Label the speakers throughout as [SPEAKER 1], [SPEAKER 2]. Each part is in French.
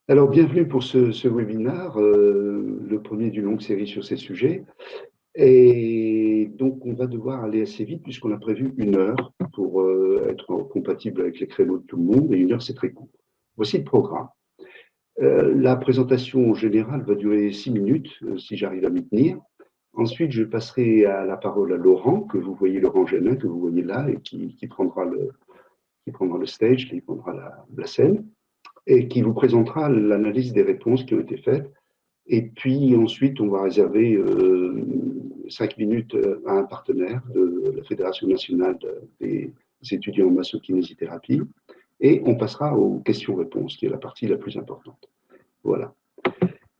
[SPEAKER 1] Alors, bienvenue pour ce webinaire, le premier d'une longue série sur ces sujets. Et donc, on va devoir aller assez vite puisqu'on a prévu 1 heure pour être compatible avec les créneaux de tout le monde. Et 1 heure, c'est très court. Voici le programme. La présentation générale va durer 6 minutes, si j'arrive à m'y tenir. Ensuite, je passerai la parole à Laurent, que vous voyez, Laurent Génin, que vous voyez là, et qui prendra le stage, qui prendra la scène, et qui vous présentera l'analyse des réponses qui ont été faites. Et puis ensuite, on va réserver 5 minutes à un partenaire de la Fédération nationale des étudiants en massokinésithérapie. Et on passera aux questions-réponses, qui est la partie la plus importante. Voilà.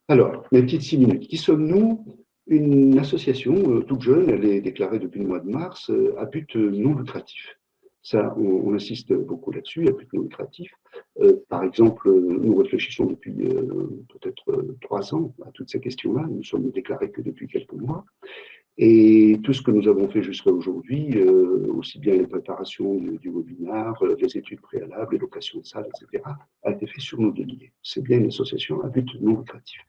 [SPEAKER 1] Alors, mes petites 6 minutes. Qui sommes-nous? Une association toute jeune, elle est déclarée depuis le mois de mars, à but non lucratif. Ça, on insiste beaucoup là-dessus, à but non lucratif. Par exemple, nous réfléchissons depuis peut-être 3 ans à toutes ces questions-là. Nous sommes déclarés que depuis quelques mois. Et tout ce que nous avons fait jusqu'à aujourd'hui, aussi bien les préparations du webinaire, les études préalables, les locations de salles, etc., a été fait sur nos deniers. C'est bien une association à but non lucratif.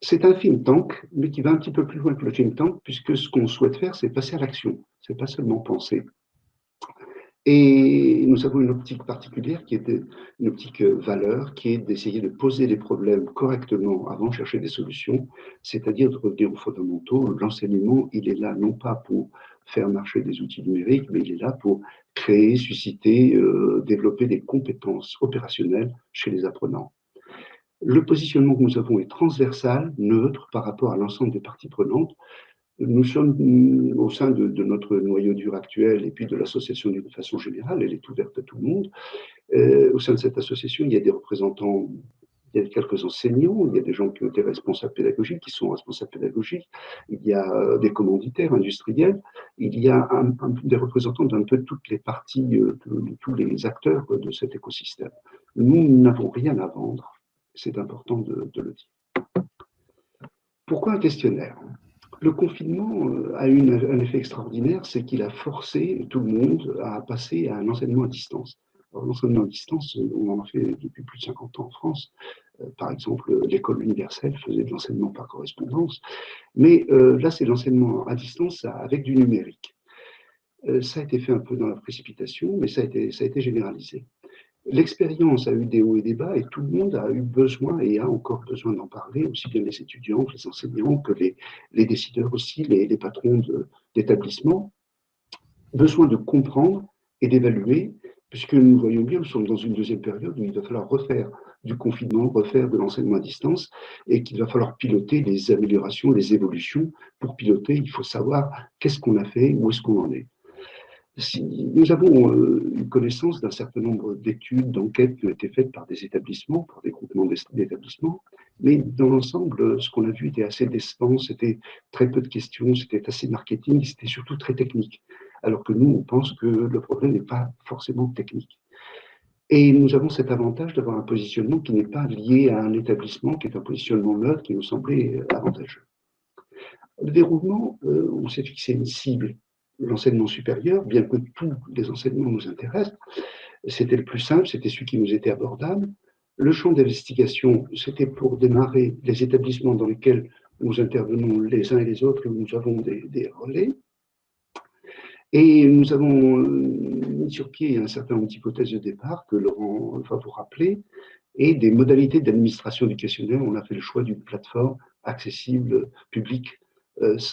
[SPEAKER 1] C'est un think tank, mais qui va un petit peu plus loin que le think tank, puisque ce qu'on souhaite faire, c'est passer à l'action. C'est pas seulement penser. Et nous avons une optique particulière qui est une optique valeur, qui est d'essayer de poser les problèmes correctement avant de chercher des solutions, c'est-à-dire de revenir aux fondamentaux. L'enseignement, il est là non pas pour faire marcher des outils numériques, mais il est là pour créer, susciter, développer des compétences opérationnelles chez les apprenants. Le positionnement que nous avons est transversal, neutre par rapport à l'ensemble des parties prenantes. Nous sommes au sein de notre noyau dur actuel et puis de l'association d'une façon générale, elle est ouverte à tout le monde. Au sein de cette association, il y a des représentants, il y a quelques enseignants, il y a des gens qui ont été responsables pédagogiques, qui sont responsables pédagogiques, il y a des commanditaires industriels, il y a des représentants d'un peu toutes les parties, de tous les acteurs de cet écosystème. Nous n'avons rien à vendre, c'est important de le dire. Pourquoi un questionnaire? Le confinement a eu un effet extraordinaire, c'est qu'il a forcé tout le monde à passer à un enseignement à distance. L'enseignement à distance, on en a fait depuis plus de 50 ans en France. Par exemple, l'école universelle faisait de l'enseignement par correspondance. Mais là, c'est l'enseignement à distance avec du numérique. Ça a été fait un peu dans la précipitation, mais ça a été généralisé. L'expérience a eu des hauts et des bas et tout le monde a eu besoin et a encore besoin d'en parler, aussi bien les étudiants que les enseignants, que les décideurs aussi, les patrons d'établissements. Besoin de comprendre et d'évaluer, puisque nous voyons bien, nous sommes dans une deuxième période où il va falloir refaire du confinement, refaire de l'enseignement à distance et qu'il va falloir piloter les améliorations, les évolutions. Pour piloter, il faut savoir qu'est-ce qu'on a fait, où est-ce qu'on en est. Si nous avons une connaissance d'un certain nombre d'études, d'enquêtes qui ont été faites par des établissements, par des groupements d'établissements, mais dans l'ensemble, ce qu'on a vu était assez décevant, c'était très peu de questions, c'était assez marketing, c'était surtout très technique. Alors que nous, on pense que le problème n'est pas forcément technique. Et nous avons cet avantage d'avoir un positionnement qui n'est pas lié à un établissement, qui est un positionnement neutre qui nous semblait avantageux. Le déroulement, on s'est fixé une cible, l'enseignement supérieur, bien que tous les enseignements nous intéressent. C'était le plus simple, c'était celui qui nous était abordable. Le champ d'investigation, c'était pour démarrer les établissements dans lesquels nous intervenons les uns et les autres, et où nous avons des relais. Et nous avons mis sur pied un certain nombre d'hypothèses de départ que Laurent va vous rappeler, et des modalités d'administration du questionnaire. On a fait le choix d'une plateforme accessible, publique,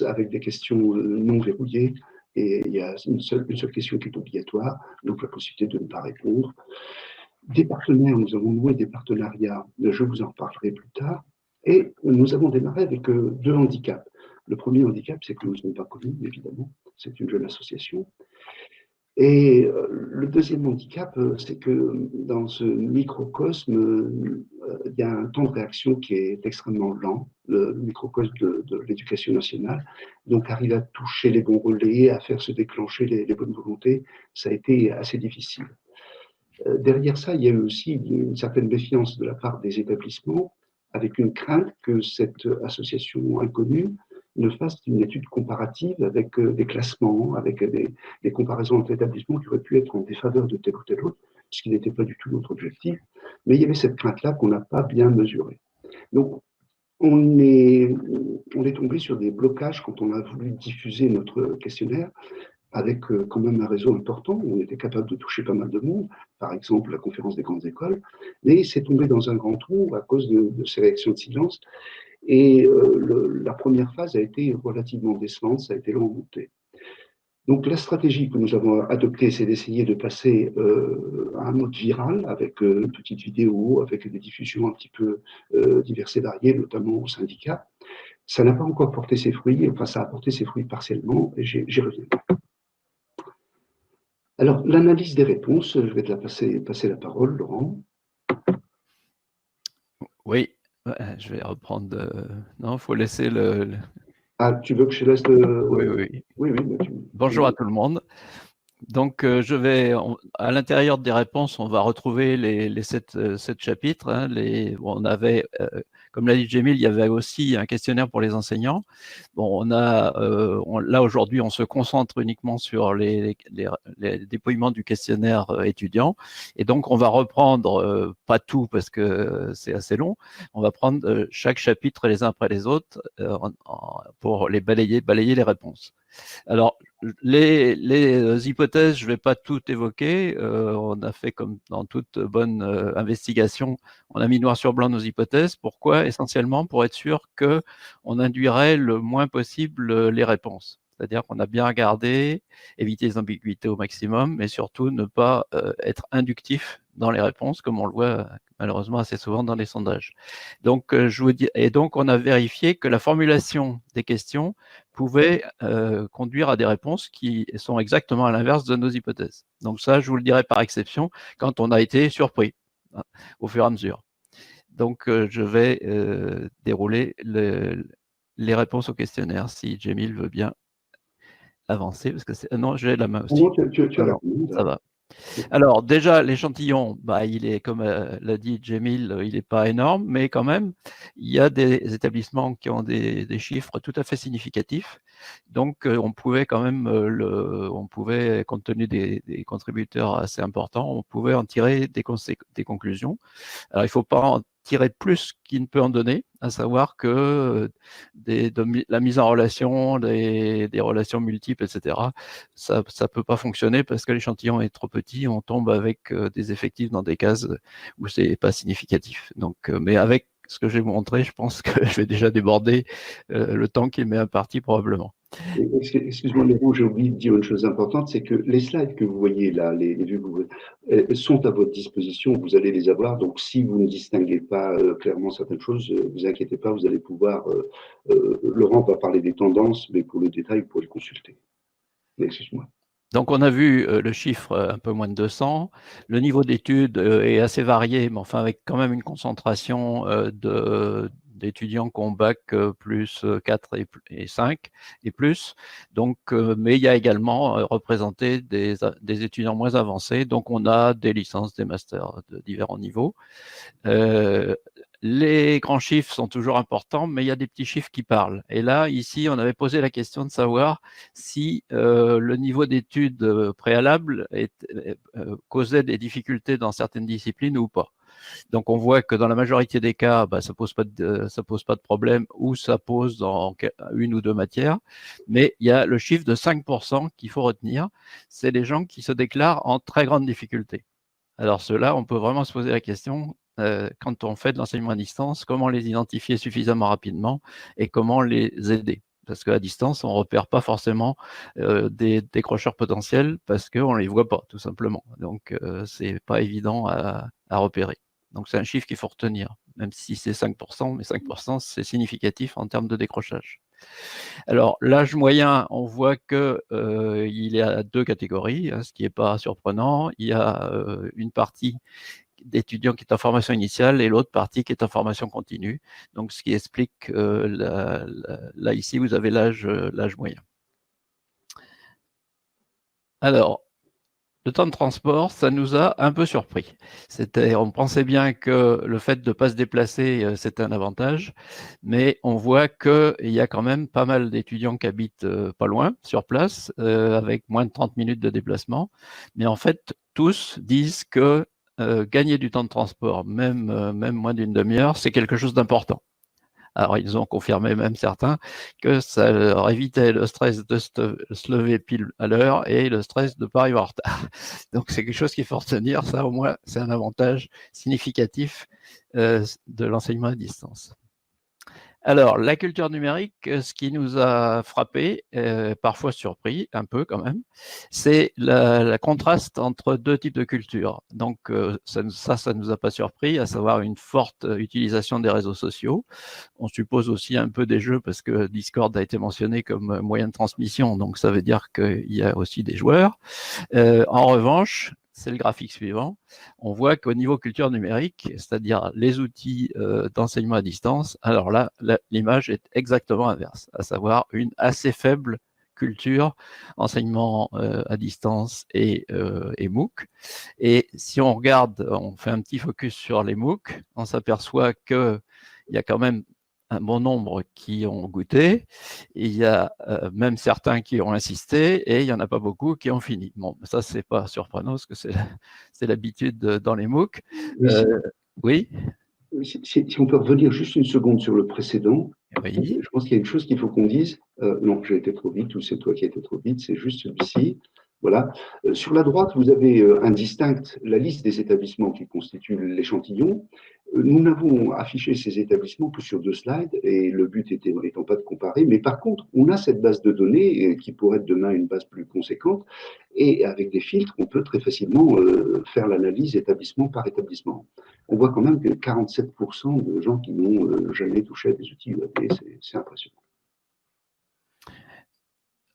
[SPEAKER 1] avec des questions non verrouillées, et il y a une seule question qui est obligatoire, donc la possibilité de ne pas répondre. Des partenaires, nous avons noué des partenariats, je vous en reparlerai plus tard, et nous avons démarré avec 2 handicaps. Le premier handicap, c'est que nous ne sommes pas connus, évidemment, c'est une jeune association. Et le deuxième handicap, c'est que dans ce microcosme, il y a un temps de réaction qui est extrêmement lent, le microcosme de l'éducation nationale. Donc, arriver à toucher les bons relais, à faire se déclencher les bonnes volontés, ça a été assez difficile. Derrière ça, il y a eu aussi une certaine méfiance de la part des établissements, avec une crainte que cette association inconnue ne fasse une étude comparative avec des classements, avec des comparaisons entre établissements qui auraient pu être en défaveur de tel ou tel autre, ce qui n'était pas du tout notre objectif, mais il y avait cette crainte-là qu'on n'a pas bien mesurée. Donc, on est tombé sur des blocages quand on a voulu diffuser notre questionnaire avec quand même un réseau important. On était capable de toucher pas mal de monde, par exemple la conférence des grandes écoles, mais c'est tombé dans un grand trou à cause de ces réactions de silence. Et la première phase a été relativement décevante, ça a été long monté. Donc la stratégie que nous avons adoptée, c'est d'essayer de passer à un mode viral avec une petite vidéo, avec des diffusions un petit peu diverses et variées, notamment au syndicat. Ça n'a pas encore porté ses fruits, enfin ça a porté ses fruits partiellement, et j'y reviens. Alors l'analyse des réponses, je vais te passer la parole, Laurent.
[SPEAKER 2] Oui, je vais reprendre. Non, il faut laisser
[SPEAKER 1] Ah, tu veux que je laisse
[SPEAKER 2] Oui, oui.
[SPEAKER 1] Oui, oui.
[SPEAKER 2] Bonjour à tout le monde. Donc, je vais, à l'intérieur des réponses, on va retrouver les 7 chapitres. Hein, on avait, comme l'a dit Jamil, il y avait aussi un questionnaire pour les enseignants. Bon, là aujourd'hui, on se concentre uniquement sur les déploiements du questionnaire étudiant. Et donc, on va reprendre, pas tout parce que c'est assez long, on va prendre chaque chapitre les uns après les autres pour les balayer les réponses. Alors, les hypothèses, je ne vais pas tout évoquer. On a fait comme dans toute bonne investigation, on a mis noir sur blanc nos hypothèses. Pourquoi? Essentiellement pour être sûr qu'on induirait le moins possible les réponses. C'est-à-dire qu'on a bien regardé, éviter les ambiguïtés au maximum, mais surtout ne pas être inductif dans les réponses, comme on le voit malheureusement assez souvent dans les sondages. Donc, donc on a vérifié que la formulation des questions pouvait conduire à des réponses qui sont exactement à l'inverse de nos hypothèses. Donc ça, je vous le dirai par exception, quand on a été surpris, hein, au fur et à mesure. Donc, je vais dérouler les réponses au questionnaire, si Jamil veut bien avancer, parce que c'est... Non, j'ai la main aussi.
[SPEAKER 1] Non, tu as la
[SPEAKER 2] commande, ça va. Alors, déjà, l'échantillon, il est, comme l'a dit Jamil, il n'est pas énorme, mais quand même, il y a des établissements qui ont des chiffres tout à fait significatifs. Donc, on pouvait quand même, compte tenu des contributeurs assez importants, on pouvait en tirer des conclusions. Alors, il ne faut pas en tirer plus qu'il ne peut en donner, à savoir que la mise en relation, des relations multiples, etc., ça ne peut pas fonctionner parce que l'échantillon est trop petit, on tombe avec des effectifs dans des cases où ce n'est pas significatif. Donc, mais avec ce que j'ai montré, je pense que je vais déjà déborder le temps qui m'est imparti probablement.
[SPEAKER 1] Excuse-moi, Laurent, j'ai oublié de dire une chose importante, c'est que les slides que vous voyez là, les vues que vous voyez, sont à votre disposition, vous allez les avoir. Donc, si vous ne distinguez pas clairement certaines choses, vous inquiétez pas, vous allez pouvoir. Laurent va parler des tendances, mais pour le détail, vous pourrez le consulter. Excuse-moi.
[SPEAKER 2] Donc, on a vu le chiffre un peu moins de 200. Le niveau d'études est assez varié, mais enfin avec quand même une concentration d'étudiants qui ont bac plus 4 et 5 et plus. Donc, mais il y a également représenté des étudiants moins avancés. Donc, on a des licences, des masters de différents niveaux. Les grands chiffres sont toujours importants, mais il y a des petits chiffres qui parlent. Et là, ici, on avait posé la question de savoir si le niveau d'études préalable causait des difficultés dans certaines disciplines ou pas. Donc, on voit que dans la majorité des cas, ça pose pas de problème ou ça pose dans une ou deux matières. Mais il y a le chiffre de 5% qu'il faut retenir. C'est les gens qui se déclarent en très grande difficulté. Alors, ceux-là, on peut vraiment se poser la question, quand on fait de l'enseignement à distance, comment les identifier suffisamment rapidement et comment les aider. Parce qu'à distance, on ne repère pas forcément des décrocheurs potentiels parce qu'on ne les voit pas, tout simplement. Donc, ce n'est pas évident à repérer. Donc, c'est un chiffre qu'il faut retenir, même si c'est 5%, mais 5%, c'est significatif en termes de décrochage. Alors, l'âge moyen, on voit qu'il y a deux catégories, hein, ce qui n'est pas surprenant. Il y a une partie d'étudiants qui est en formation initiale et l'autre partie qui est en formation continue. Donc, ce qui explique, là, ici, vous avez l'âge moyen. Alors, le temps de transport, ça nous a un peu surpris. On pensait bien que le fait de ne pas se déplacer, c'était un avantage, mais on voit qu'il y a quand même pas mal d'étudiants qui habitent pas loin, sur place, avec moins de 30 minutes de déplacement. Mais en fait, tous disent que gagner du temps de transport, même moins d'une demi-heure, c'est quelque chose d'important. Alors, ils ont confirmé, même certains, que ça leur évitait le stress de se lever pile à l'heure et le stress de ne pas arriver en retard. Donc, c'est quelque chose qu'il faut retenir. Ça, au moins, c'est un avantage significatif de l'enseignement à distance. Alors, la culture numérique, ce qui nous a frappé, parfois surpris, un peu quand même, c'est la contraste entre deux types de cultures. Donc, ça ne nous a pas surpris, à savoir une forte utilisation des réseaux sociaux. On suppose aussi un peu des jeux parce que Discord a été mentionné comme moyen de transmission, donc ça veut dire qu'il y a aussi des joueurs. En revanche, c'est le graphique suivant, on voit qu'au niveau culture numérique, c'est-à-dire les outils d'enseignement à distance, alors là, l'image est exactement inverse, à savoir une assez faible culture, enseignement à distance et MOOC. Et si on regarde, on fait un petit focus sur les MOOC, on s'aperçoit qu'il y a quand même un bon nombre qui ont goûté, il y a même certains qui ont insisté et il n'y en a pas beaucoup qui ont fini. Bon, ça, c'est pas surprenant parce que c'est l'habitude dans les MOOC. Oui.
[SPEAKER 1] Si on peut revenir juste une seconde sur le précédent,
[SPEAKER 2] Oui.
[SPEAKER 1] je pense qu'il y a une chose qu'il faut qu'on dise. Non, j'ai été trop vite ou c'est toi qui as été trop vite, c'est juste celui-ci. Voilà. Sur la droite, vous avez indistinct la liste des établissements qui constituent l'échantillon. Nous n'avons affiché ces établissements que sur 2 slides et le but étant pas de comparer, mais par contre, on a cette base de données qui pourrait être demain une base plus conséquente et avec des filtres, on peut très facilement faire l'analyse établissement par établissement. On voit quand même que 47% de gens qui n'ont jamais touché à des outils UAP, c'est impressionnant.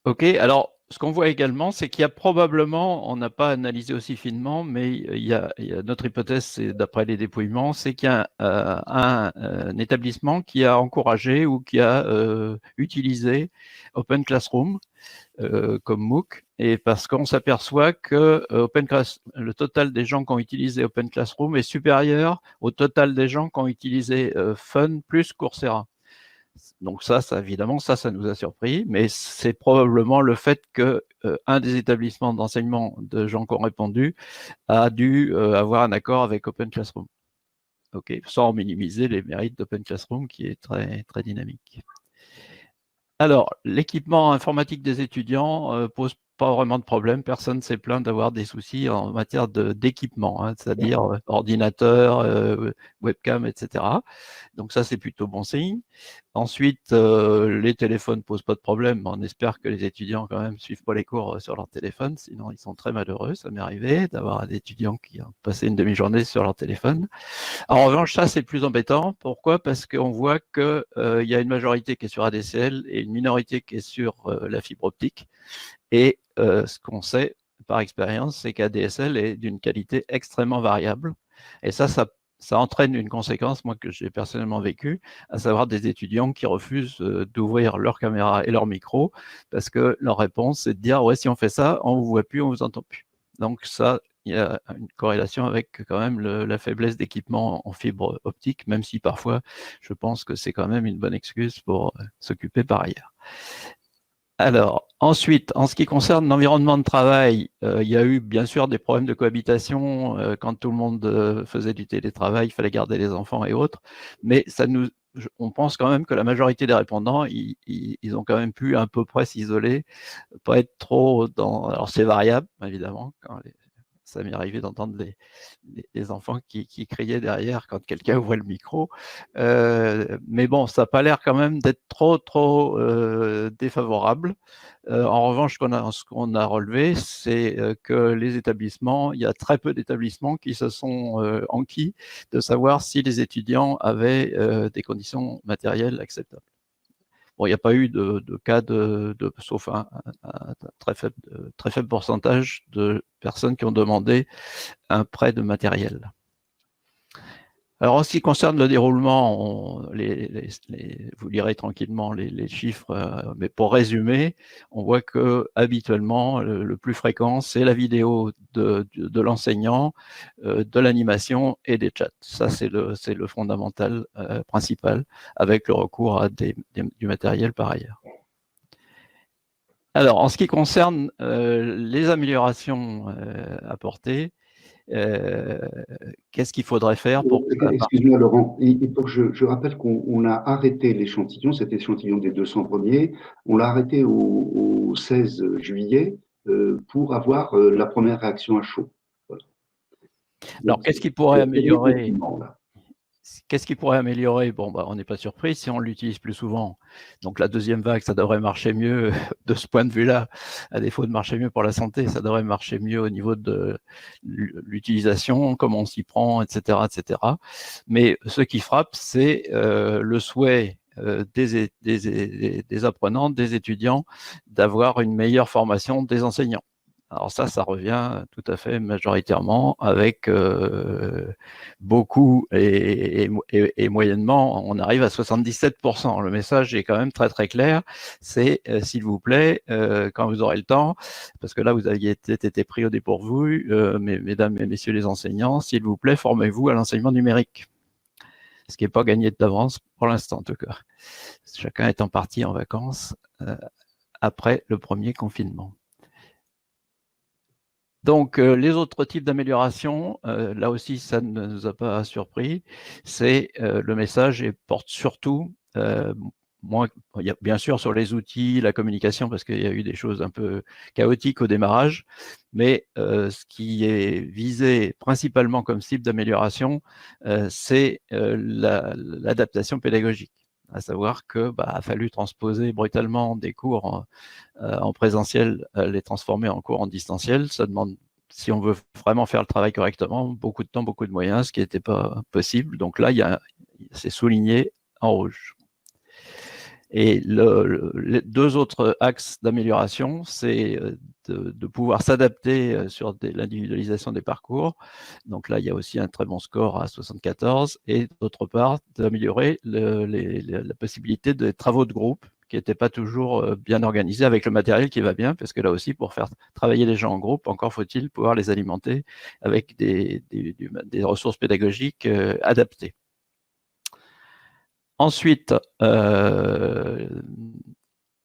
[SPEAKER 2] Ok, alors ce qu'on voit également, c'est qu'il y a probablement, on n'a pas analysé aussi finement, mais il y a notre hypothèse, c'est d'après les dépouillements, c'est qu'il y a un établissement qui a encouragé ou qui a utilisé Open Classroom comme MOOC, et parce qu'on s'aperçoit que le total des gens qui ont utilisé Open Classroom est supérieur au total des gens qui ont utilisé Fun plus Coursera. Donc ça évidemment, ça nous a surpris, mais c'est probablement le fait que un des établissements d'enseignement de gens qui ont répondu a dû avoir un accord avec Open Classroom. Ok, sans minimiser les mérites d'Open Classroom qui est très, très dynamique. Alors, l'équipement informatique des étudiants pose pas vraiment de problème. Personne ne s'est plaint d'avoir des soucis en matière d'équipement, hein, c'est-à-dire ordinateur, webcam, etc. Donc ça, c'est plutôt bon signe. Ensuite, les téléphones ne posent pas de problème. On espère que les étudiants, quand même, ne suivent pas les cours sur leur téléphone, sinon ils sont très malheureux. Ça m'est arrivé d'avoir des étudiants qui ont passé une demi-journée sur leur téléphone. En revanche, ça, c'est plus embêtant. Pourquoi? Parce qu'on voit qu'il y a une majorité qui est sur ADSL et une minorité qui est sur la fibre optique. Et ce qu'on sait par expérience, c'est qu'ADSL est d'une qualité extrêmement variable. Et ça entraîne une conséquence, moi, que j'ai personnellement vécue, à savoir des étudiants qui refusent d'ouvrir leur caméra et leur micro parce que leur réponse, c'est de dire « ouais, si on fait ça, on ne vous voit plus, on ne vous entend plus ». Donc ça, il y a une corrélation avec quand même la faiblesse d'équipement en fibre optique, même si parfois, je pense que c'est quand même une bonne excuse pour s'occuper par ailleurs. Alors, ensuite, en ce qui concerne l'environnement de travail, il y a eu bien sûr des problèmes de cohabitation quand tout le monde faisait du télétravail, il fallait garder les enfants et autres, mais on pense quand même que la majorité des répondants, ils ont quand même pu à peu près s'isoler, pas être trop dans... Alors c'est variable, évidemment, ça m'est arrivé d'entendre les enfants qui criaient derrière quand quelqu'un ouvrait le micro. Mais bon, ça n'a pas l'air quand même d'être trop défavorable. En revanche, ce qu'on a relevé, c'est que les établissements, il y a très peu d'établissements qui se sont enquis de savoir si les étudiants avaient des conditions matérielles acceptables. Bon, il n'y a pas eu de cas sauf un très faible pourcentage de personnes qui ont demandé un prêt de matériel. Alors, en ce qui concerne le déroulement, vous lirez tranquillement les chiffres, mais pour résumer, on voit que habituellement, le plus fréquent, c'est la vidéo de l'enseignant, de l'animation et des chats. Ça, c'est le fondamental principal, avec le recours à du matériel par ailleurs. Alors, en ce qui concerne les améliorations apportées, qu'est-ce qu'il faudrait faire pour que ça marche?
[SPEAKER 1] Excuse-moi Laurent, il faut que je rappelle qu'on a arrêté l'échantillon, cet échantillon des 200 premiers, on l'a arrêté au 16 juillet pour avoir la première réaction à chaud. Voilà.
[SPEAKER 2] Alors, qu'est-ce qui pourrait améliorer? Qu'est-ce qui pourrait améliorer? Bon, on n'est pas surpris si on l'utilise plus souvent. Donc, la deuxième vague, ça devrait marcher mieux de ce point de vue-là. À défaut de marcher mieux pour la santé, ça devrait marcher mieux au niveau de l'utilisation, comment on s'y prend, etc., etc. Mais ce qui frappe, c'est le souhait des apprenants, des étudiants, d'avoir une meilleure formation des enseignants. Alors ça revient tout à fait majoritairement avec beaucoup et moyennement, on arrive à 77%. Le message est quand même très très clair, c'est s'il vous plaît, quand vous aurez le temps, parce que là vous aviez été pris au dépourvu, mesdames et messieurs les enseignants, s'il vous plaît, formez-vous à l'enseignement numérique. Ce qui n'est pas gagné d'avance pour l'instant en tout cas. Chacun étant parti en vacances après le premier confinement. Donc, les autres types d'améliorations, là aussi, ça ne nous a pas surpris, c'est le message et porte surtout, il y a bien sûr sur les outils, la communication, parce qu'il y a eu des choses un peu chaotiques au démarrage, mais ce qui est visé principalement comme cible d'amélioration, c'est l'adaptation pédagogique. À savoir que a fallu transposer brutalement des cours en présentiel, les transformer en cours en distanciel. Ça demande, si on veut vraiment faire le travail correctement, beaucoup de temps, beaucoup de moyens, ce qui n'était pas possible. Donc là, c'est souligné en rouge. Et les deux autres axes d'amélioration, c'est de pouvoir s'adapter sur l'individualisation des parcours. Donc là, il y a aussi un très bon score à 74. Et d'autre part, d'améliorer la possibilité des travaux de groupe qui n'étaient pas toujours bien organisés avec le matériel qui va bien, parce que là aussi, pour faire travailler les gens en groupe, encore faut-il pouvoir les alimenter avec des ressources pédagogiques adaptées. Ensuite,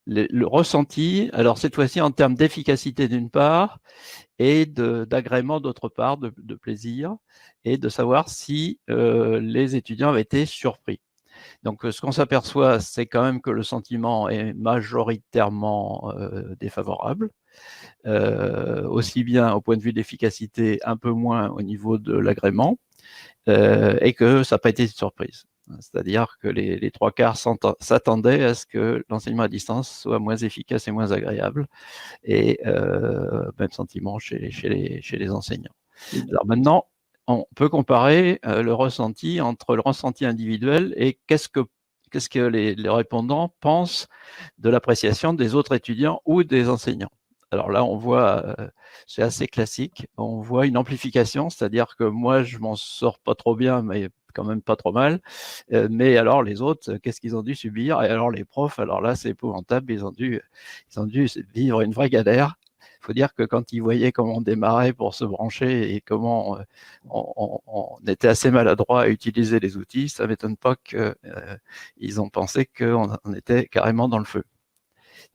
[SPEAKER 2] le ressenti, alors cette fois-ci en termes d'efficacité d'une part et d'agrément d'autre part, de plaisir, et de savoir si les étudiants avaient été surpris. Donc ce qu'on s'aperçoit, c'est quand même que le sentiment est majoritairement défavorable, aussi bien au point de vue d'efficacité, un peu moins au niveau de l'agrément, et que ça n'a pas été une surprise. C'est-à-dire que les trois quarts s'attendaient à ce que l'enseignement à distance soit moins efficace et moins agréable, et même sentiment chez les enseignants. Alors maintenant, on peut comparer le ressenti entre le ressenti individuel et qu'est-ce que les répondants pensent de l'appréciation des autres étudiants ou des enseignants. Alors là, on voit, c'est assez classique, on voit une amplification, c'est-à-dire que moi, je m'en sors pas trop bien, mais quand même pas trop mal. Mais alors les autres, qu'est-ce qu'ils ont dû subir? Et alors les profs, alors là, c'est épouvantable, ils ont dû vivre une vraie galère. Il faut dire que quand ils voyaient comment on démarrait pour se brancher et comment on était assez maladroit à utiliser les outils, ça ne m'étonne pas qu'ils ont pensé qu'on était carrément dans le feu.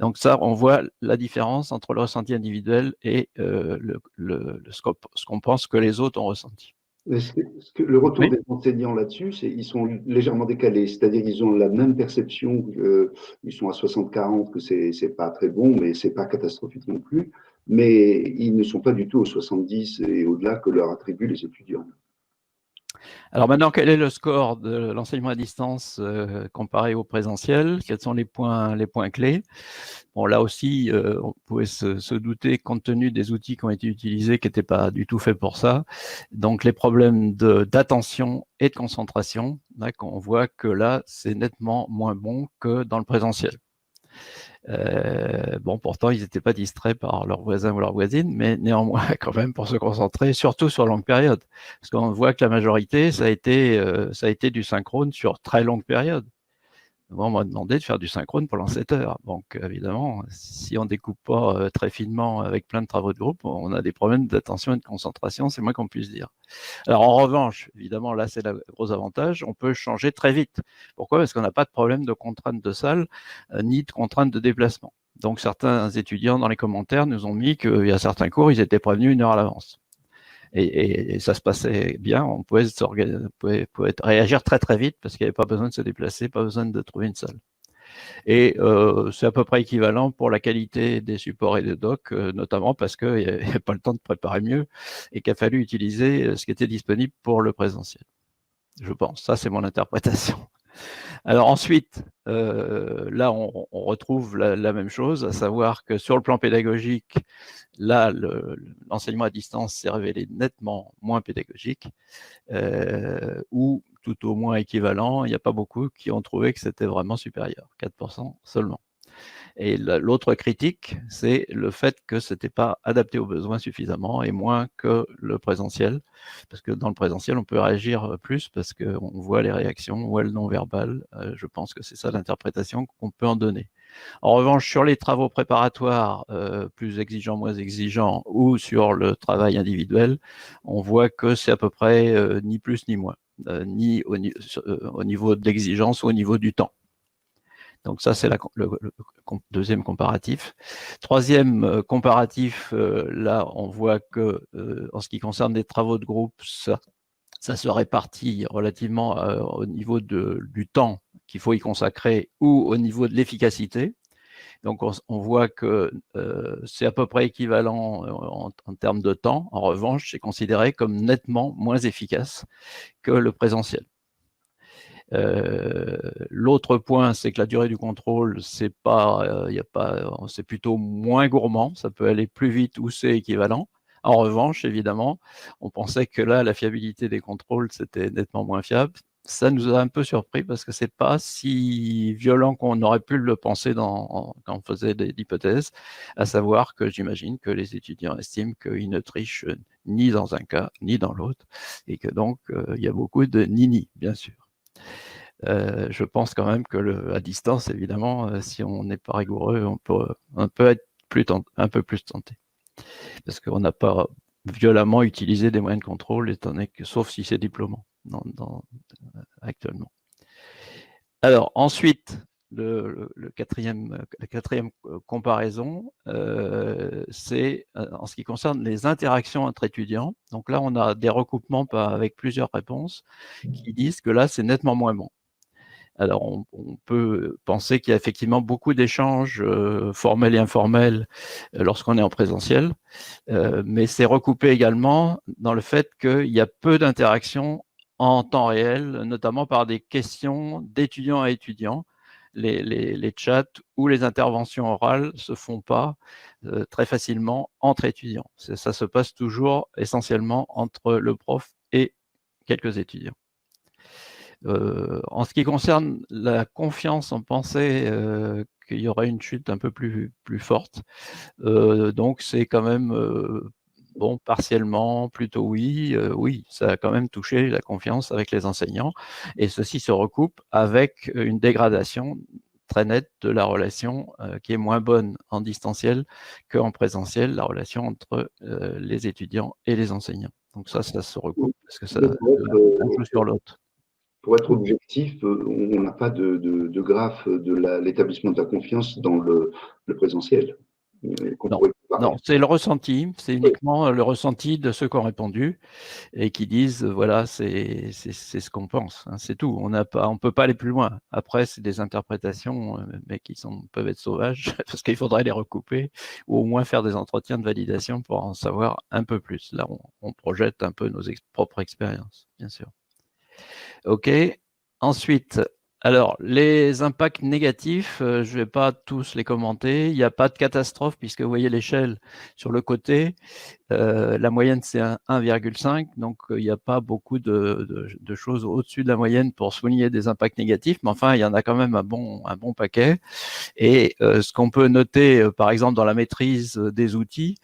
[SPEAKER 2] Donc ça, on voit la différence entre le ressenti individuel et ce qu'on pense que les autres ont ressenti.
[SPEAKER 1] Le retour des enseignants là-dessus, ils sont légèrement décalés, c'est-à-dire qu'ils ont la même perception, ils sont à 60-40, que c'est pas très bon, mais c'est pas catastrophique non plus, mais ils ne sont pas du tout aux 70 et au-delà que leur attribuent les étudiants.
[SPEAKER 2] Alors maintenant, quel est le score de l'enseignement à distance comparé au présentiel? Quels sont les points clés? Bon, là aussi, on pouvait se douter, compte tenu des outils qui ont été utilisés, qui n'étaient pas du tout faits pour ça. Donc, les problèmes d'attention et de concentration, on voit que là, c'est nettement moins bon que dans le présentiel. Bon, pourtant, ils n'étaient pas distraits par leurs voisins ou leurs voisines, mais néanmoins, quand même, pour se concentrer, surtout sur longue période. Parce qu'on voit que la majorité, ça a été du synchrone sur très longue période. Moi, on m'a demandé de faire du synchrone pendant 7 heures. Donc, évidemment, si on ne découpe pas très finement avec plein de travaux de groupe, on a des problèmes d'attention et de concentration, c'est moins qu'on puisse dire. Alors, en revanche, évidemment, là, c'est le gros avantage, on peut changer très vite. Pourquoi? Parce qu'on n'a pas de problème de contrainte de salle, ni de contrainte de déplacement. Donc, certains étudiants dans les commentaires nous ont mis qu'il y a certains cours, ils étaient prévenus 1 heure à l'avance. Et ça se passait bien, on pouvait réagir très très vite parce qu'il n'y avait pas besoin de se déplacer, pas besoin de trouver une salle. Et c'est à peu près équivalent pour la qualité des supports et des docs, notamment parce qu'il n'y avait pas le temps de préparer mieux et qu'il a fallu utiliser ce qui était disponible pour le présentiel. Je pense, ça c'est mon interprétation. Alors ensuite, là on retrouve la même chose, à savoir que sur le plan pédagogique, là l'enseignement à distance s'est révélé nettement moins pédagogique, ou tout au moins équivalent. Il n'y a pas beaucoup qui ont trouvé que c'était vraiment supérieur, 4% seulement. Et l'autre critique, c'est le fait que ce n'était pas adapté aux besoins suffisamment et moins que le présentiel. Parce que dans le présentiel, on peut réagir plus parce qu'on voit les réactions, on voit le non-verbal. Je pense que c'est ça l'interprétation qu'on peut en donner. En revanche, sur les travaux préparatoires, plus exigeants, moins exigeants, ou sur le travail individuel, on voit que c'est à peu près ni plus ni moins, ni au niveau de l'exigence ou au niveau du temps. Donc ça, c'est le deuxième comparatif. Troisième comparatif, là, on voit que en ce qui concerne les travaux de groupe, ça se répartit relativement au niveau du temps qu'il faut y consacrer ou au niveau de l'efficacité. Donc on voit que c'est à peu près équivalent en termes de temps. En revanche, c'est considéré comme nettement moins efficace que le présentiel. L'autre point, c'est que la durée du contrôle, c'est plutôt moins gourmand, ça peut aller plus vite ou c'est équivalent. En revanche, évidemment, on pensait que là, la fiabilité des contrôles, c'était nettement moins fiable. Ça nous a un peu surpris parce que c'est pas si violent qu'on aurait pu le penser quand on faisait l'hypothèse, à savoir que j'imagine que les étudiants estiment qu'ils ne trichent ni dans un cas ni dans l'autre et que donc il y a beaucoup de nini, bien sûr. Je pense quand même que à distance, évidemment, si on n'est pas rigoureux, on peut être un peu plus tenté. Parce qu'on n'a pas violemment utilisé des moyens de contrôle, étant donné que, sauf si c'est diplômant actuellement. Alors ensuite, la quatrième comparaison, c'est en ce qui concerne les interactions entre étudiants. Donc là, on a des recoupements avec plusieurs réponses qui disent que là, c'est nettement moins bon. Alors, on peut penser qu'il y a effectivement beaucoup d'échanges formels et informels lorsqu'on est en présentiel, mais c'est recoupé également dans le fait qu'il y a peu d'interactions en temps réel, notamment par des questions d'étudiants à étudiants. Les chats ou les interventions orales ne se font pas très facilement entre étudiants. Ça se passe toujours essentiellement entre le prof et quelques étudiants. En ce qui concerne la confiance, on pensait qu'il y aurait une chute un peu plus forte. Donc c'est quand même, bon, partiellement, plutôt oui. Oui, ça a quand même touché la confiance avec les enseignants. Et ceci se recoupe avec une dégradation très nette de la relation qui est moins bonne en distanciel qu'en présentiel, la relation entre les étudiants et les enseignants. Donc ça se recoupe parce que ça joue sur l'autre.
[SPEAKER 1] Pour être objectif, on n'a pas de graphe de l'établissement de la confiance dans le présentiel.
[SPEAKER 2] Non, c'est le ressenti, c'est uniquement le ressenti de ceux qui ont répondu et qui disent voilà, c'est ce qu'on pense, hein, c'est tout. On peut pas aller plus loin. Après, c'est des interprétations, mais qui peuvent être sauvages parce qu'il faudrait les recouper ou au moins faire des entretiens de validation pour en savoir un peu plus. Là, on projette un peu nos propres expériences, bien sûr. Ok. Ensuite, Alors, les impacts négatifs, je ne vais pas tous les commenter. Il n'y a pas de catastrophe puisque vous voyez l'échelle sur le côté. La moyenne, c'est 1,5, donc il n'y a pas beaucoup de choses au-dessus de la moyenne pour souligner des impacts négatifs, mais enfin, il y en a quand même un bon paquet. Et ce qu'on peut noter, par exemple, dans la maîtrise des outils,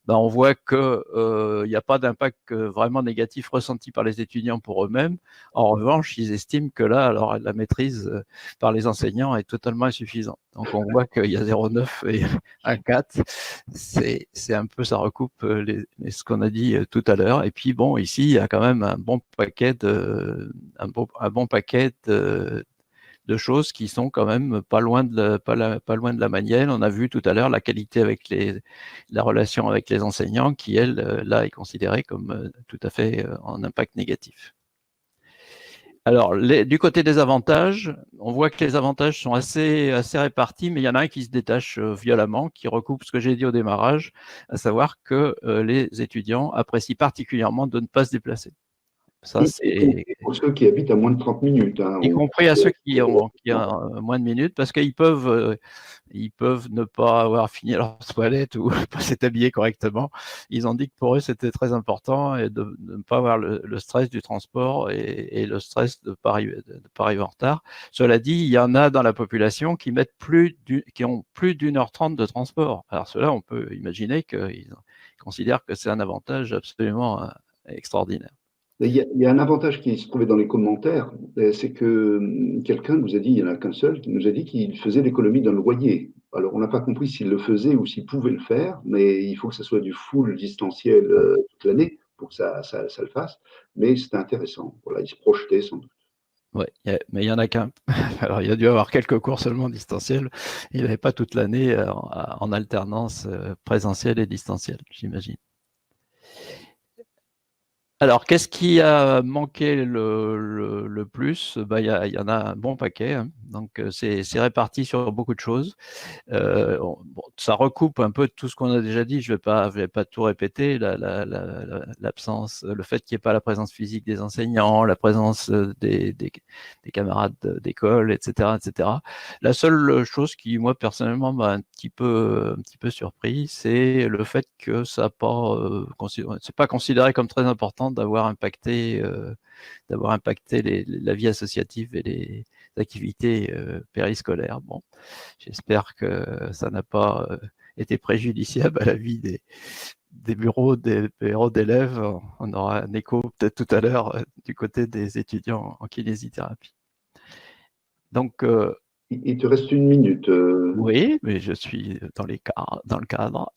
[SPEAKER 2] ben, on voit qu'il n'y a pas d'impact vraiment négatif ressenti par les étudiants pour eux-mêmes. En revanche, ils estiment que là, alors, la maîtrise par les enseignants est totalement insuffisante. Donc, on voit qu'il y a 0,9 et 1,4. C'est un peu, ça recoupe ce qu'on a dit tout à l'heure. Et puis, bon, ici, il y a quand même un bon paquet de choses qui sont quand même pas loin pas loin de la manière. On a vu tout à l'heure la qualité avec la relation avec les enseignants qui, elle, là, est considérée comme tout à fait en impact négatif. Alors, du côté des avantages, on voit que les avantages sont assez répartis, mais il y en a un qui se détache violemment, qui recoupe ce que j'ai dit au démarrage, à savoir que les étudiants apprécient particulièrement de ne pas se déplacer. Ça, c'est
[SPEAKER 1] Pour ceux qui habitent à moins de 30 minutes. Hein,
[SPEAKER 2] y compris à ceux qui ont moins de minutes, parce qu'ils peuvent ne pas avoir fini leur toilette ou pas s'être habillés correctement. Ils ont dit que pour eux, c'était très important et de ne pas avoir le stress du transport et le stress de ne pas arriver en retard. Cela dit, il y en a dans la population qui ont plus d'1h30 de transport. Alors cela, on peut imaginer qu'ils considèrent que c'est un avantage absolument extraordinaire.
[SPEAKER 1] Il y a un avantage qui se trouvait dans les commentaires, c'est que quelqu'un nous a dit, il n'y en a qu'un seul, qui nous a dit qu'il faisait l'économie d'un loyer. Alors, on n'a pas compris s'il le faisait ou s'il pouvait le faire, mais il faut que ça soit du full distanciel toute l'année pour que ça le fasse. Mais c'était intéressant. Voilà, il se projetait sans doute.
[SPEAKER 2] Oui, mais il n'y en a qu'un. Alors, il a dû avoir quelques cours seulement distanciels. Il n'avait pas toute l'année en alternance présentielle et distancielle, j'imagine. Alors, qu'est-ce qui a manqué le plus? Il y en a un bon paquet, hein. Donc, c'est réparti sur beaucoup de choses. Bon, ça recoupe un peu tout ce qu'on a déjà dit. Je vais pas tout répéter. L'absence, le fait qu'il n'y ait pas la présence physique des enseignants, la présence des camarades d'école, etc., etc. La seule chose qui, moi, personnellement, m'a un petit peu surpris, c'est le fait que ça n'a pas, c'est pas considéré comme très important d'avoir impacté la vie associative et les activités périscolaires. Bon, j'espère que ça n'a pas été préjudiciable à la vie des bureaux d'élèves. On aura un écho peut-être tout à l'heure du côté des étudiants en kinésithérapie. Donc,
[SPEAKER 1] Il te reste une minute.
[SPEAKER 2] oui, mais je suis dans le cadre.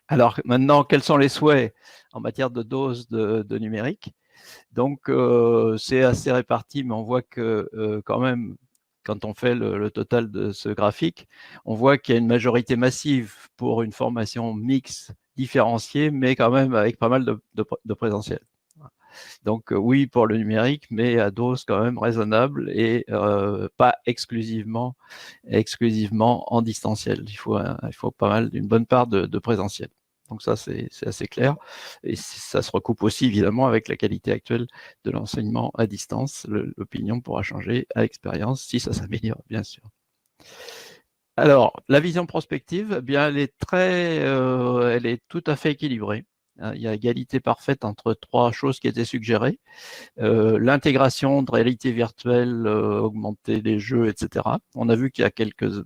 [SPEAKER 2] Alors maintenant, quels sont les souhaits en matière de dose de numérique? Donc, c'est assez réparti, mais on voit que quand même, quand on fait le total de ce graphique, on voit qu'il y a une majorité massive pour une formation mixte différenciée, mais quand même avec pas mal de présentiel. Donc oui pour le numérique, mais à dose quand même raisonnable et pas exclusivement en distanciel. Il faut pas mal, une bonne part de présentiel. Donc ça, c'est assez clair. Et ça se recoupe aussi évidemment avec la qualité actuelle de l'enseignement à distance. L'opinion pourra changer à l'expérience si ça s'améliore, bien sûr. Alors, la vision prospective, eh bien, elle est tout à fait équilibrée. Il y a égalité parfaite entre trois choses qui étaient suggérées. L'intégration de réalité virtuelle augmentée des jeux, etc. On a vu qu'il y a quelques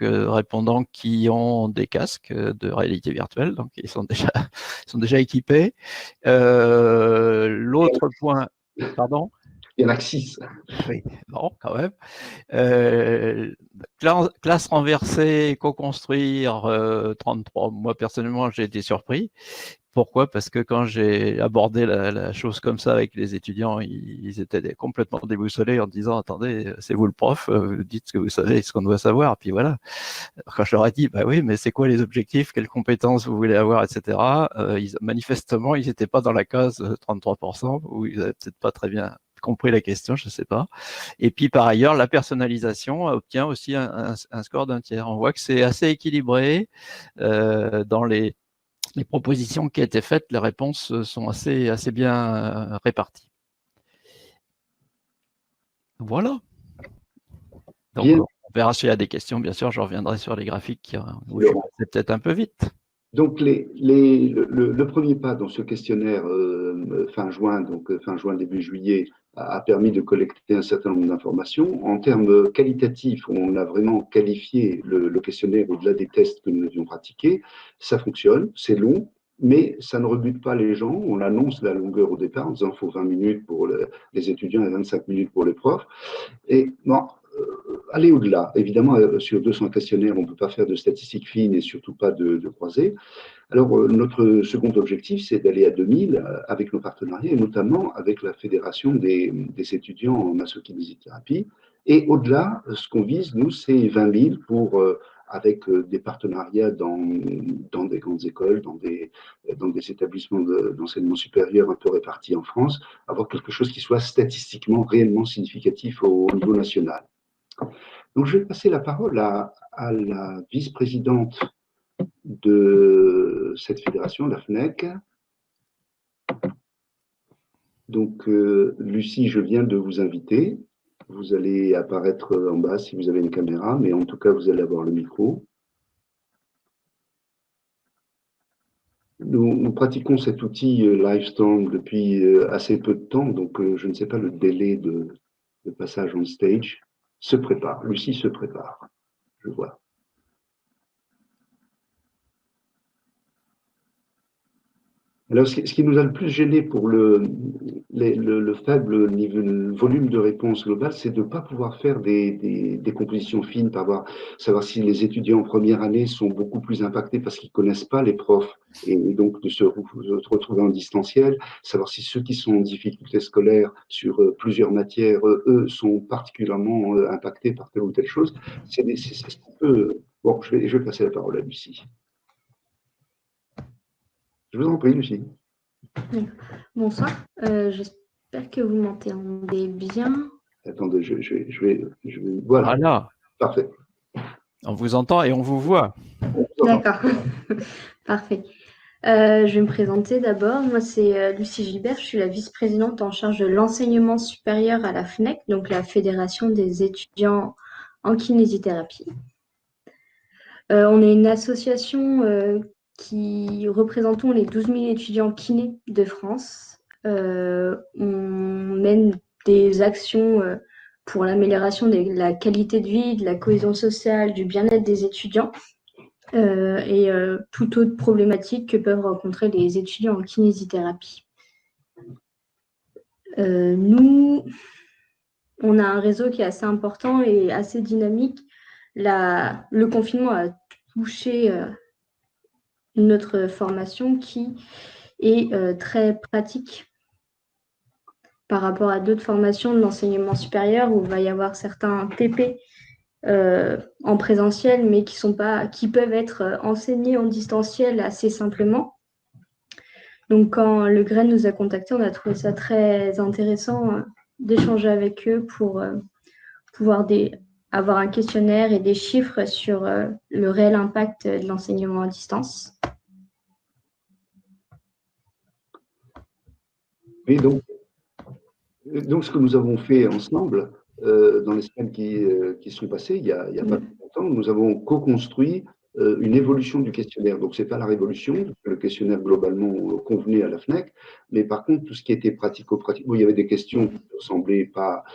[SPEAKER 2] répondants qui ont des casques de réalité virtuelle, donc ils sont déjà équipés. L'autre point, pardon?
[SPEAKER 1] Il y en a que 6.
[SPEAKER 2] Oui, bon, quand même. Classe renversée, co-construire 33. Moi, personnellement, j'ai été surpris. Pourquoi? Parce que quand j'ai abordé la chose comme ça avec les étudiants, ils étaient complètement déboussolés en disant, attendez, c'est vous le prof, vous dites ce que vous savez, ce qu'on doit savoir, puis voilà. Quand je leur ai dit, bah oui, mais c'est quoi les objectifs, quelles compétences vous voulez avoir, etc. Manifestement, ils n'étaient pas dans la case 33%, ou ils n'avaient peut-être pas très bien compris la question, je ne sais pas. Et puis par ailleurs, la personnalisation obtient aussi un score d'un tiers. On voit que c'est assez équilibré dans les propositions qui ont été faites, les réponses sont assez bien réparties. Voilà. Donc,
[SPEAKER 1] Bien,
[SPEAKER 2] on verra s'il y a des questions. Bien sûr, je reviendrai sur les graphiques où je suis
[SPEAKER 1] Laurent.
[SPEAKER 2] passé peut-être un peu vite.
[SPEAKER 1] Donc, le premier pas dans ce questionnaire fin juin, fin juin, début juillet, a permis de collecter un certain nombre d'informations. En termes qualitatifs, on a vraiment qualifié le questionnaire au-delà des tests que nous avions pratiqués. Ça fonctionne, c'est long, mais ça ne rebute pas les gens. On annonce la longueur au départ en disant qu'il faut 20 minutes pour les étudiants et 25 minutes pour les profs. Et bon, aller au-delà. Évidemment, sur 200 questionnaires, on ne peut pas faire de statistiques fines et surtout pas de croisées. Alors, notre second objectif, c'est d'aller à 2000 avec nos partenariats et notamment avec la Fédération des étudiants en massokinésithérapie. Et au-delà, ce qu'on vise, nous, c'est 20 000 avec des partenariats dans des grandes écoles, dans des établissements d'enseignement supérieur un peu répartis en France, avoir quelque chose qui soit statistiquement réellement significatif au niveau national. Donc, je vais passer la parole à la vice-présidente de cette fédération, la FNEC. Donc, Lucie, je viens de vous inviter. Vous allez apparaître en bas si vous avez une caméra, mais en tout cas, vous allez avoir le micro. Nous pratiquons cet outil Livestorm depuis assez peu de temps, donc je ne sais pas le délai de passage on stage. Se prépare, Lucie se prépare, je vois. Alors, ce qui nous a le plus gêné pour le faible volume de réponse globale, c'est de ne pas pouvoir faire des compositions fines, savoir si les étudiants en première année sont beaucoup plus impactés parce qu'ils ne connaissent pas les profs et donc de se retrouver en distanciel, savoir si ceux qui sont en difficulté scolaire sur plusieurs matières, eux, sont particulièrement impactés par telle ou telle chose. C'est un peu… Bon, je vais passer la parole à Lucie. Je vous en prie, Lucie.
[SPEAKER 3] Bonsoir, j'espère que vous m'entendez bien.
[SPEAKER 1] Attendez, je vais… Voilà.
[SPEAKER 2] Voilà.
[SPEAKER 1] Parfait.
[SPEAKER 2] On vous entend et on vous voit.
[SPEAKER 3] D'accord, parfait. Je vais me présenter d'abord. Moi, c'est Lucie Gilbert. Je suis la vice-présidente en charge de l'enseignement supérieur à la FNEC, donc la Fédération des étudiants en kinésithérapie. On est une association qui représentons les 12 000 étudiants kinés de France. On mène des actions pour l'amélioration de la qualité de vie, de la cohésion sociale, du bien-être des étudiants et toute autre problématique que peuvent rencontrer les étudiants en kinésithérapie. Nous, on a un réseau qui est assez important et assez dynamique. Le confinement a touché notre formation qui est très pratique par rapport à d'autres formations de l'enseignement supérieur où il va y avoir certains TP en présentiel, mais qui peuvent être enseignés en distanciel assez simplement. Donc, quand le GREN nous a contactés, on a trouvé ça très intéressant d'échanger avec eux pour pouvoir avoir un questionnaire et des chiffres sur le réel impact de l'enseignement à distance.
[SPEAKER 1] Et donc, ce que nous avons fait ensemble, dans les semaines qui sont passées, il y a pas plus longtemps, nous avons co-construit une évolution du questionnaire. Donc, ce n'est pas la révolution, le questionnaire globalement convenait à la FNEC, mais par contre, tout ce qui était pratico-pratique, il y avait des questions qui ne semblaient pas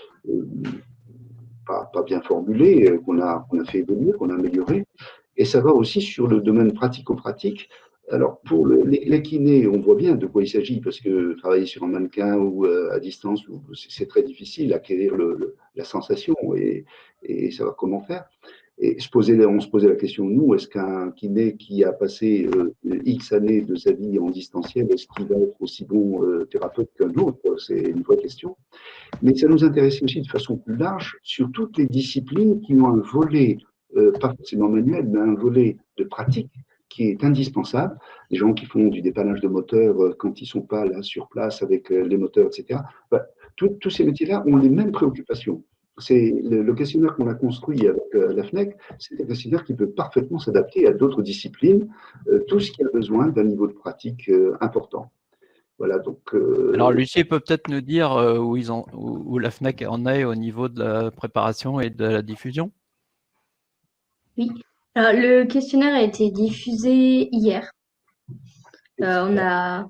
[SPEAKER 1] bien formulées, qu'on a fait évoluer, qu'on a amélioré, et ça va aussi sur le domaine pratico-pratique. Alors, pour les kinés, on voit bien de quoi il s'agit, parce que travailler sur un mannequin ou à distance, c'est très difficile d'acquérir la sensation et savoir comment faire. Et on se posait la question, nous, est-ce qu'un kiné qui a passé X années de sa vie en distanciel, est-ce qu'il va être aussi bon thérapeute qu'un autre? C'est une vraie question. Mais ça nous intéressait aussi de façon plus large sur toutes les disciplines qui ont un volet, pas forcément manuel, mais un volet de pratique qui est indispensable. Les gens qui font du dépannage de moteurs quand ils ne sont pas là sur place avec les moteurs, etc. Tous ces métiers-là ont les mêmes préoccupations. C'est le questionnaire qu'on a construit avec la FNEC, c'est un questionnaire qui peut parfaitement s'adapter à d'autres disciplines, tout ce qui a besoin d'un niveau de pratique important. Voilà, donc.
[SPEAKER 2] Alors, Lucie peut peut-être nous dire où la FNAC en est au niveau de la préparation et de la diffusion?
[SPEAKER 3] Oui. Alors, le questionnaire a été diffusé hier. On a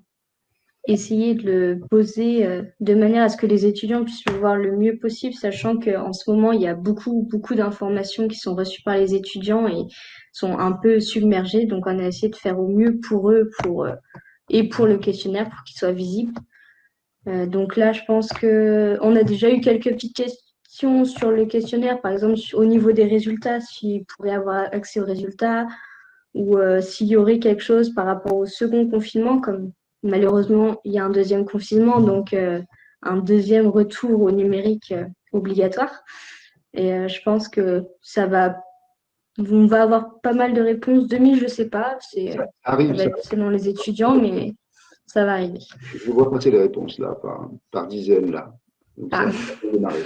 [SPEAKER 3] essayé de le poser de manière à ce que les étudiants puissent le voir le mieux possible, sachant qu'en ce moment, il y a beaucoup d'informations qui sont reçues par les étudiants et sont un peu submergées. Donc, on a essayé de faire au mieux pour eux et pour le questionnaire pour qu'il soit visible. Donc là, je pense qu'on a déjà eu quelques petites questions sur le questionnaire, par exemple au niveau des résultats, s'ils pourraient avoir accès aux résultats, ou s'il y aurait quelque chose par rapport au second confinement, comme malheureusement il y a un deuxième confinement, donc un deuxième retour au numérique obligatoire. Et je pense que on va avoir pas mal de réponses. 2000, je ne sais pas, ça
[SPEAKER 1] Arrive,
[SPEAKER 3] va être selon les étudiants, mais ça va arriver.
[SPEAKER 1] je vois passer les réponses là, par dizaines là. Donc, ça va démarrer.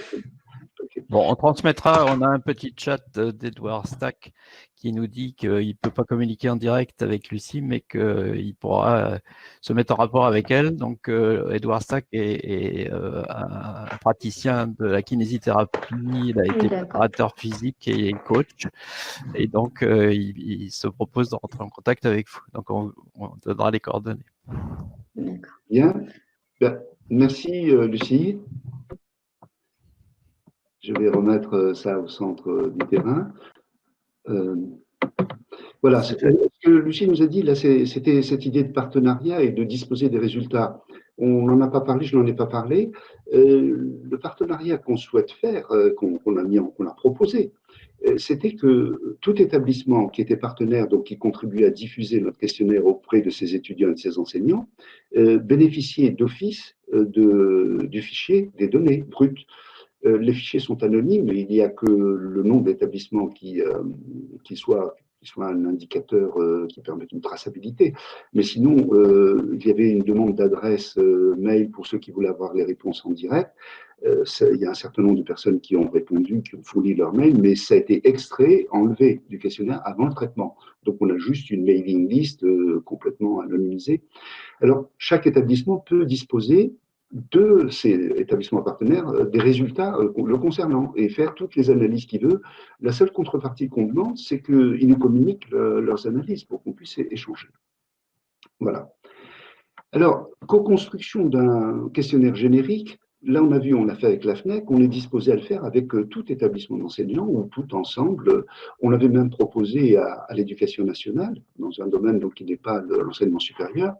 [SPEAKER 1] Okay.
[SPEAKER 2] Bon, on transmettra, on a un petit chat d'Edouard Stack qui nous dit qu'il ne peut pas communiquer en direct avec Lucie, mais qu'il pourra se mettre en rapport avec elle. Donc, Edouard Stack est un praticien de la kinésithérapie, il a été préparateur physique et coach, et donc il se propose de rentrer en contact avec vous. Donc, on donnera les coordonnées.
[SPEAKER 1] Bien. Merci, Lucie. Je vais remettre ça au centre du terrain. Voilà, ce que Lucie nous a dit, là, c'était cette idée de partenariat et de disposer des résultats. On n'en a pas parlé, je n'en ai pas parlé. Le partenariat qu'on souhaite faire, qu'on a proposé, c'était que tout établissement qui était partenaire, donc qui contribuait à diffuser notre questionnaire auprès de ses étudiants et de ses enseignants, bénéficiait d'office du fichier des données brutes. Les fichiers sont anonymes, il n'y a que le nom d'établissement qui soit un indicateur qui permette une traçabilité. Mais sinon, il y avait une demande d'adresse mail pour ceux qui voulaient avoir les réponses en direct. Il y a un certain nombre de personnes qui ont répondu, qui ont fourni leur mail, mais ça a été extrait, enlevé du questionnaire avant le traitement. Donc, on a juste une mailing list complètement anonymisée. Alors, chaque établissement peut disposer de ces établissements partenaires des résultats le concernant et faire toutes les analyses qu'il veut. La seule contrepartie qu'on demande, c'est qu'ils nous communiquent leurs analyses pour qu'on puisse échanger. Voilà. Alors, co-construction d'un questionnaire générique, là, on a fait avec la FNAC, on est disposé à le faire avec tout établissement d'enseignants ou tout ensemble. On l'avait même proposé à l'éducation nationale, dans un domaine donc, qui n'est pas l'enseignement supérieur,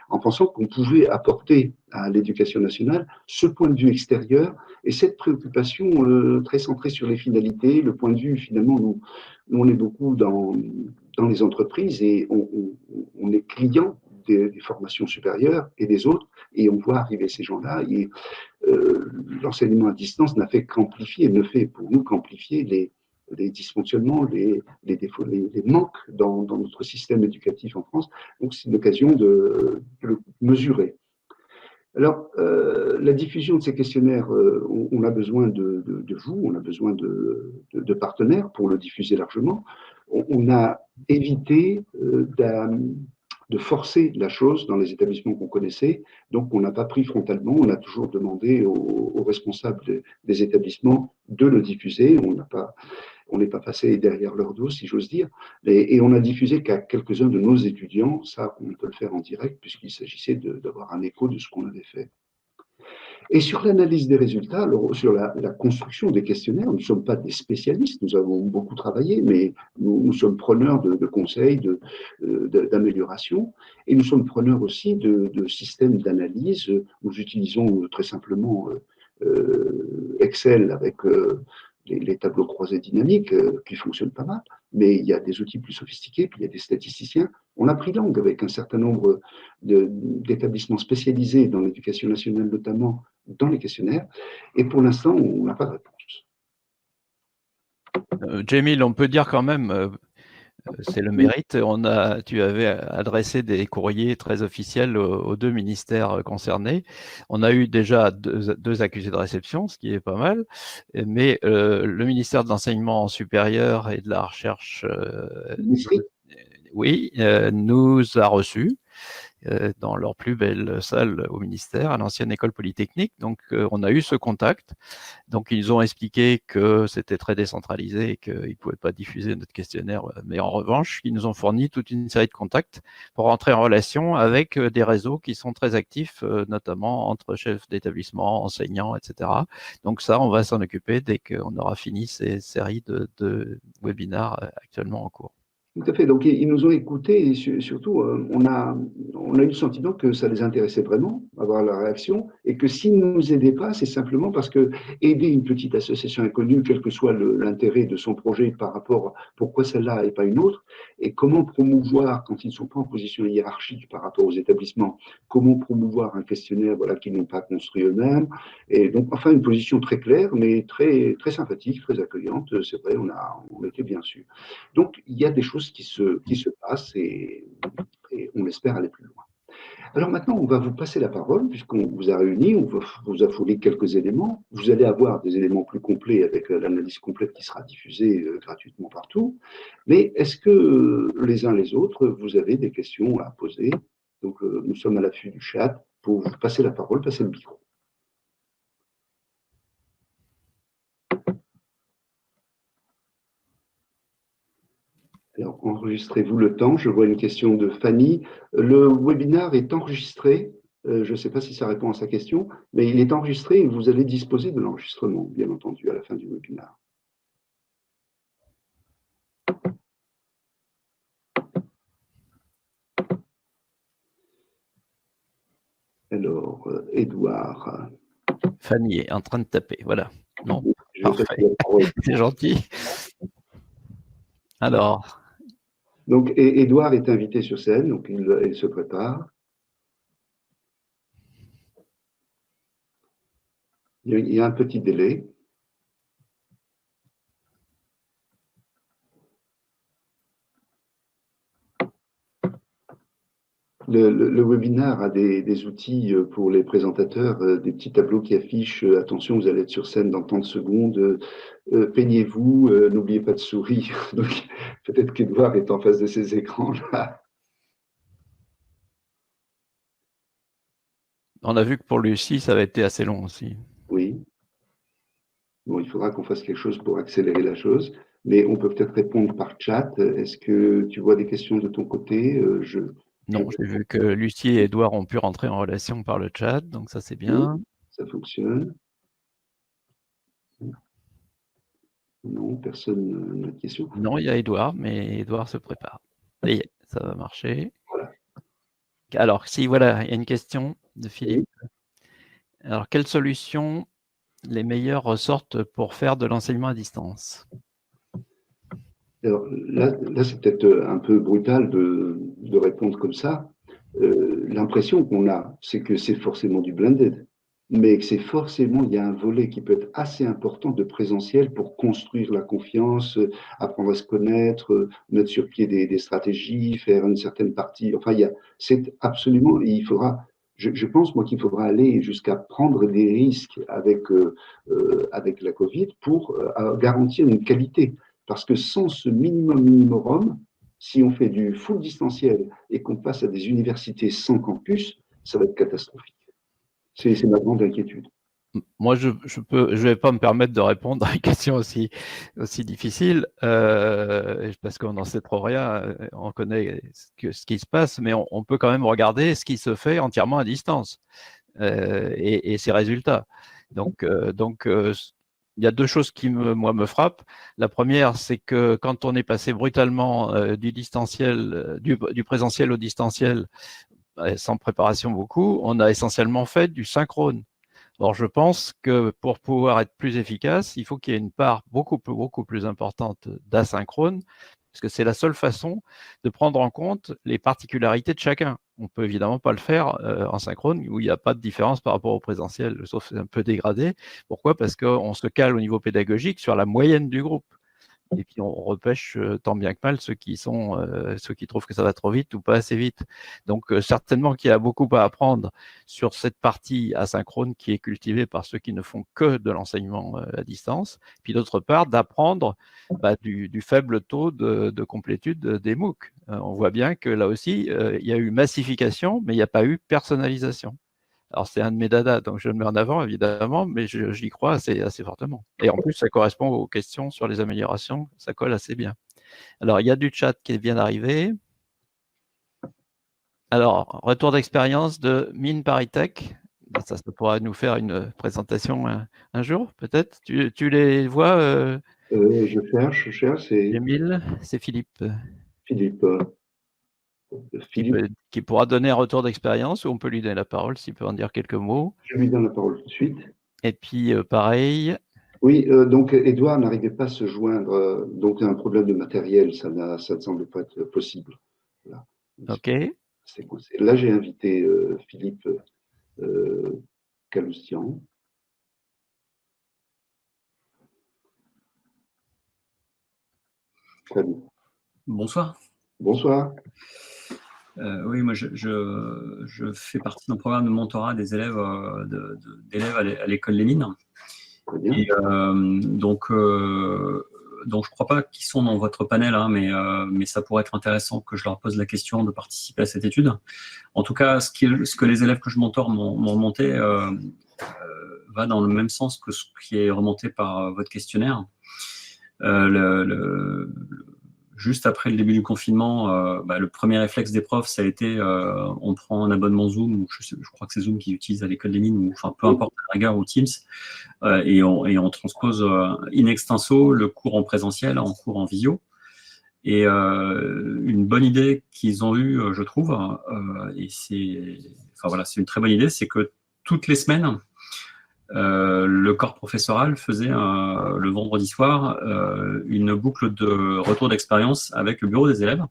[SPEAKER 1] en pensant qu'on pouvait apporter à l'éducation nationale ce point de vue extérieur et cette préoccupation très centrée sur les finalités, le point de vue, finalement, nous on est beaucoup dans les entreprises et on est client des formations supérieures et des autres, et on voit arriver ces gens-là, et l'enseignement à distance n'a fait qu'amplifier, ne fait pour nous qu'amplifier les dysfonctionnements, les défauts, les manques dans notre système éducatif en France. Donc c'est l'occasion de le mesurer. Alors, la diffusion de ces questionnaires, on a besoin de vous, on a besoin de partenaires pour le diffuser largement. On a évité de forcer la chose dans les établissements qu'on connaissait. Donc, on n'a pas pris frontalement, on a toujours demandé aux responsables des établissements de le diffuser. On n'est pas passé derrière leur dos, si j'ose dire. Et on a diffusé qu'à quelques-uns de nos étudiants. Ça, on peut le faire en direct puisqu'il s'agissait d'avoir un écho de ce qu'on avait fait. Et sur l'analyse des résultats, alors sur la construction des questionnaires, nous ne sommes pas des spécialistes, nous avons beaucoup travaillé, mais nous sommes preneurs de conseils, d'amélioration, et nous sommes preneurs aussi de systèmes d'analyse. Nous utilisons très simplement Excel avec les tableaux croisés dynamiques qui fonctionnent pas mal, mais il y a des outils plus sophistiqués, puis il y a des statisticiens. On a pris langue avec un certain nombre d'établissements spécialisés dans l'éducation nationale, notamment dans les questionnaires, et pour l'instant, on n'a pas de réponse.
[SPEAKER 2] Jamil, on peut dire quand même, c'est le mérite, tu avais adressé des courriers très officiels aux deux ministères concernés. On a eu déjà deux accusés de réception, ce qui est pas mal, mais le ministère de l'Enseignement supérieur et de la Recherche nous a reçus. dans leur plus belle salle au ministère, à l'ancienne école polytechnique. Donc, on a eu ce contact. Donc, ils ont expliqué que c'était très décentralisé et qu'ils ne pouvaient pas diffuser notre questionnaire. Mais en revanche, ils nous ont fourni toute une série de contacts pour entrer en relation avec des réseaux qui sont très actifs, notamment entre chefs d'établissement, enseignants, etc. Donc ça, on va s'en occuper dès qu'on aura fini ces séries de webinars actuellement en cours.
[SPEAKER 1] Tout à fait. Donc, ils nous ont écoutés et surtout, on a eu le sentiment que ça les intéressait vraiment, avoir la réaction, et que s'ils ne nous aidaient pas, c'est simplement parce que aider une petite association inconnue, quel que soit l'intérêt de son projet par rapport à pourquoi celle-là et pas une autre, et comment promouvoir, quand ils ne sont pas en position hiérarchique par rapport aux établissements, comment promouvoir un questionnaire voilà, qu'ils n'ont pas construit eux-mêmes. Et donc, enfin, une position très claire, mais très, très sympathique, très accueillante. C'est vrai, on était bien sûr. Donc, il y a des choses qui se passent et on espère aller plus loin. Alors maintenant, on va vous passer la parole puisqu'on vous a réunis, on vous a fourni quelques éléments. Vous allez avoir des éléments plus complets avec l'analyse complète qui sera diffusée gratuitement partout. Mais est-ce que les uns les autres, vous avez des questions à poser? Donc, nous sommes à l'affût du chat pour vous passer la parole, passer le micro. Alors, enregistrez-vous le temps. Je vois une question de Fanny. Le webinaire est enregistré. Je ne sais pas si ça répond à sa question, mais il est enregistré et vous allez disposer de l'enregistrement, bien entendu, à la fin du webinaire. Alors, Edouard.
[SPEAKER 2] Fanny est en train de taper, voilà. Non, parfait. C'est gentil. Alors.
[SPEAKER 1] Donc, Edouard est invité sur scène, donc il se prépare. Il y a un petit délai. Le webinaire a des outils pour les présentateurs, des petits tableaux qui affichent attention, vous allez être sur scène dans tant de secondes, peignez-vous, n'oubliez pas de sourire. Donc, peut-être qu'Edouard est en face de ces écrans-là.
[SPEAKER 2] On a vu que pour Lucie, ça avait été assez long aussi.
[SPEAKER 1] Oui. Bon, il faudra qu'on fasse quelque chose pour accélérer la chose, mais on peut peut-être répondre par chat. Est-ce que tu vois des questions de ton côté?
[SPEAKER 2] Non, j'ai vu que Lucie et Edouard ont pu rentrer en relation par le chat, donc ça c'est bien.
[SPEAKER 1] Oui, ça fonctionne. Non, personne n'a de questions.
[SPEAKER 2] Non, il y a Edouard, mais Edouard se prépare. Ça y est, ça va marcher.
[SPEAKER 1] Voilà.
[SPEAKER 2] Alors, si voilà, il y a une question de Philippe. Oui. Alors, quelles solutions les meilleures ressortent pour faire de l'enseignement à distance?
[SPEAKER 1] Alors là c'est peut-être un peu brutal de répondre comme ça. L'impression qu'on a, c'est que c'est forcément du blended, mais que c'est forcément, il y a un volet qui peut être assez important de présentiel pour construire la confiance, apprendre à se connaître, mettre sur pied des stratégies, faire une certaine partie. Enfin, c'est absolument, il faudra, je pense, moi, qu'il faudra aller jusqu'à prendre des risques avec la Covid pour garantir une qualité. Parce que sans ce minimum, si on fait du full distanciel et qu'on passe à des universités sans campus, ça va être catastrophique. C'est ma grande inquiétude.
[SPEAKER 2] Moi, je vais pas me permettre de répondre à une question aussi difficile, parce qu'on n'en sait trop rien, on connaît ce qui se passe, mais on peut quand même regarder ce qui se fait entièrement à distance et ses résultats. Donc, il y a deux choses qui me frappent. La première, c'est que quand on est passé brutalement du présentiel au distanciel, sans préparation beaucoup, on a essentiellement fait du synchrone. Or, je pense que pour pouvoir être plus efficace, il faut qu'il y ait une part beaucoup plus importante d'asynchrone, parce que c'est la seule façon de prendre en compte les particularités de chacun. On ne peut évidemment pas le faire en synchrone, où il n'y a pas de différence par rapport au présentiel, sauf un peu dégradé. Pourquoi? Parce qu'on se cale au niveau pédagogique sur la moyenne du groupe. Et puis on repêche tant bien que mal ceux qui trouvent que ça va trop vite ou pas assez vite. Donc certainement qu'il y a beaucoup à apprendre sur cette partie asynchrone qui est cultivée par ceux qui ne font que de l'enseignement à distance. Puis d'autre part, d'apprendre du faible taux de complétude des MOOC. On voit bien que là aussi, il y a eu massification, mais il n'y a pas eu personnalisation. Alors, c'est un de mes dadas, donc je le mets en avant, évidemment, mais j'y crois assez fortement. Et en plus, ça correspond aux questions sur les améliorations, ça colle assez bien. Alors, il y a du chat qui vient d'arriver. Alors, retour d'expérience de Mine Paritech. Ça pourra nous faire une présentation un jour, peut-être. Tu les vois,
[SPEAKER 1] Je cherche, c'est
[SPEAKER 2] Émile, c'est Philippe.
[SPEAKER 1] Philippe.
[SPEAKER 2] Qui pourra donner un retour d'expérience, ou on peut lui donner la parole s'il peut en dire quelques mots.
[SPEAKER 1] Je lui donne la parole tout de suite.
[SPEAKER 2] Et puis, pareil.
[SPEAKER 1] Oui, donc Edouard n'arrivait pas à se joindre, donc un problème de matériel, ça ne semble pas être possible. Voilà.
[SPEAKER 2] OK.
[SPEAKER 1] Là, j'ai invité Philippe Caloustian. Très bien.
[SPEAKER 4] Bonsoir.
[SPEAKER 1] Bonsoir.
[SPEAKER 4] Oui, moi je fais partie d'un programme de mentorat des élèves à l'école Lénine.
[SPEAKER 1] Très bien.
[SPEAKER 4] Et donc je ne crois pas qu'ils sont dans votre panel, hein, mais ça pourrait être intéressant que je leur pose la question de participer à cette étude. En tout cas, ce que les élèves que je mentor m'ont remonté va dans le même sens que ce qui est remonté par votre questionnaire. Juste après le début du confinement, le premier réflexe des profs, ça a été on prend un abonnement Zoom, ou je crois que c'est Zoom qu'ils utilisent à l'école des mines, ou enfin peu importe la rigueur, ou Teams, et on transpose in extenso le cours en présentiel en cours en visio. Et une bonne idée qu'ils ont eue, je trouve, et c'est une très bonne idée, c'est que toutes les semaines, le corps professoral faisait le vendredi soir une boucle de retour d'expérience avec le bureau des élèves.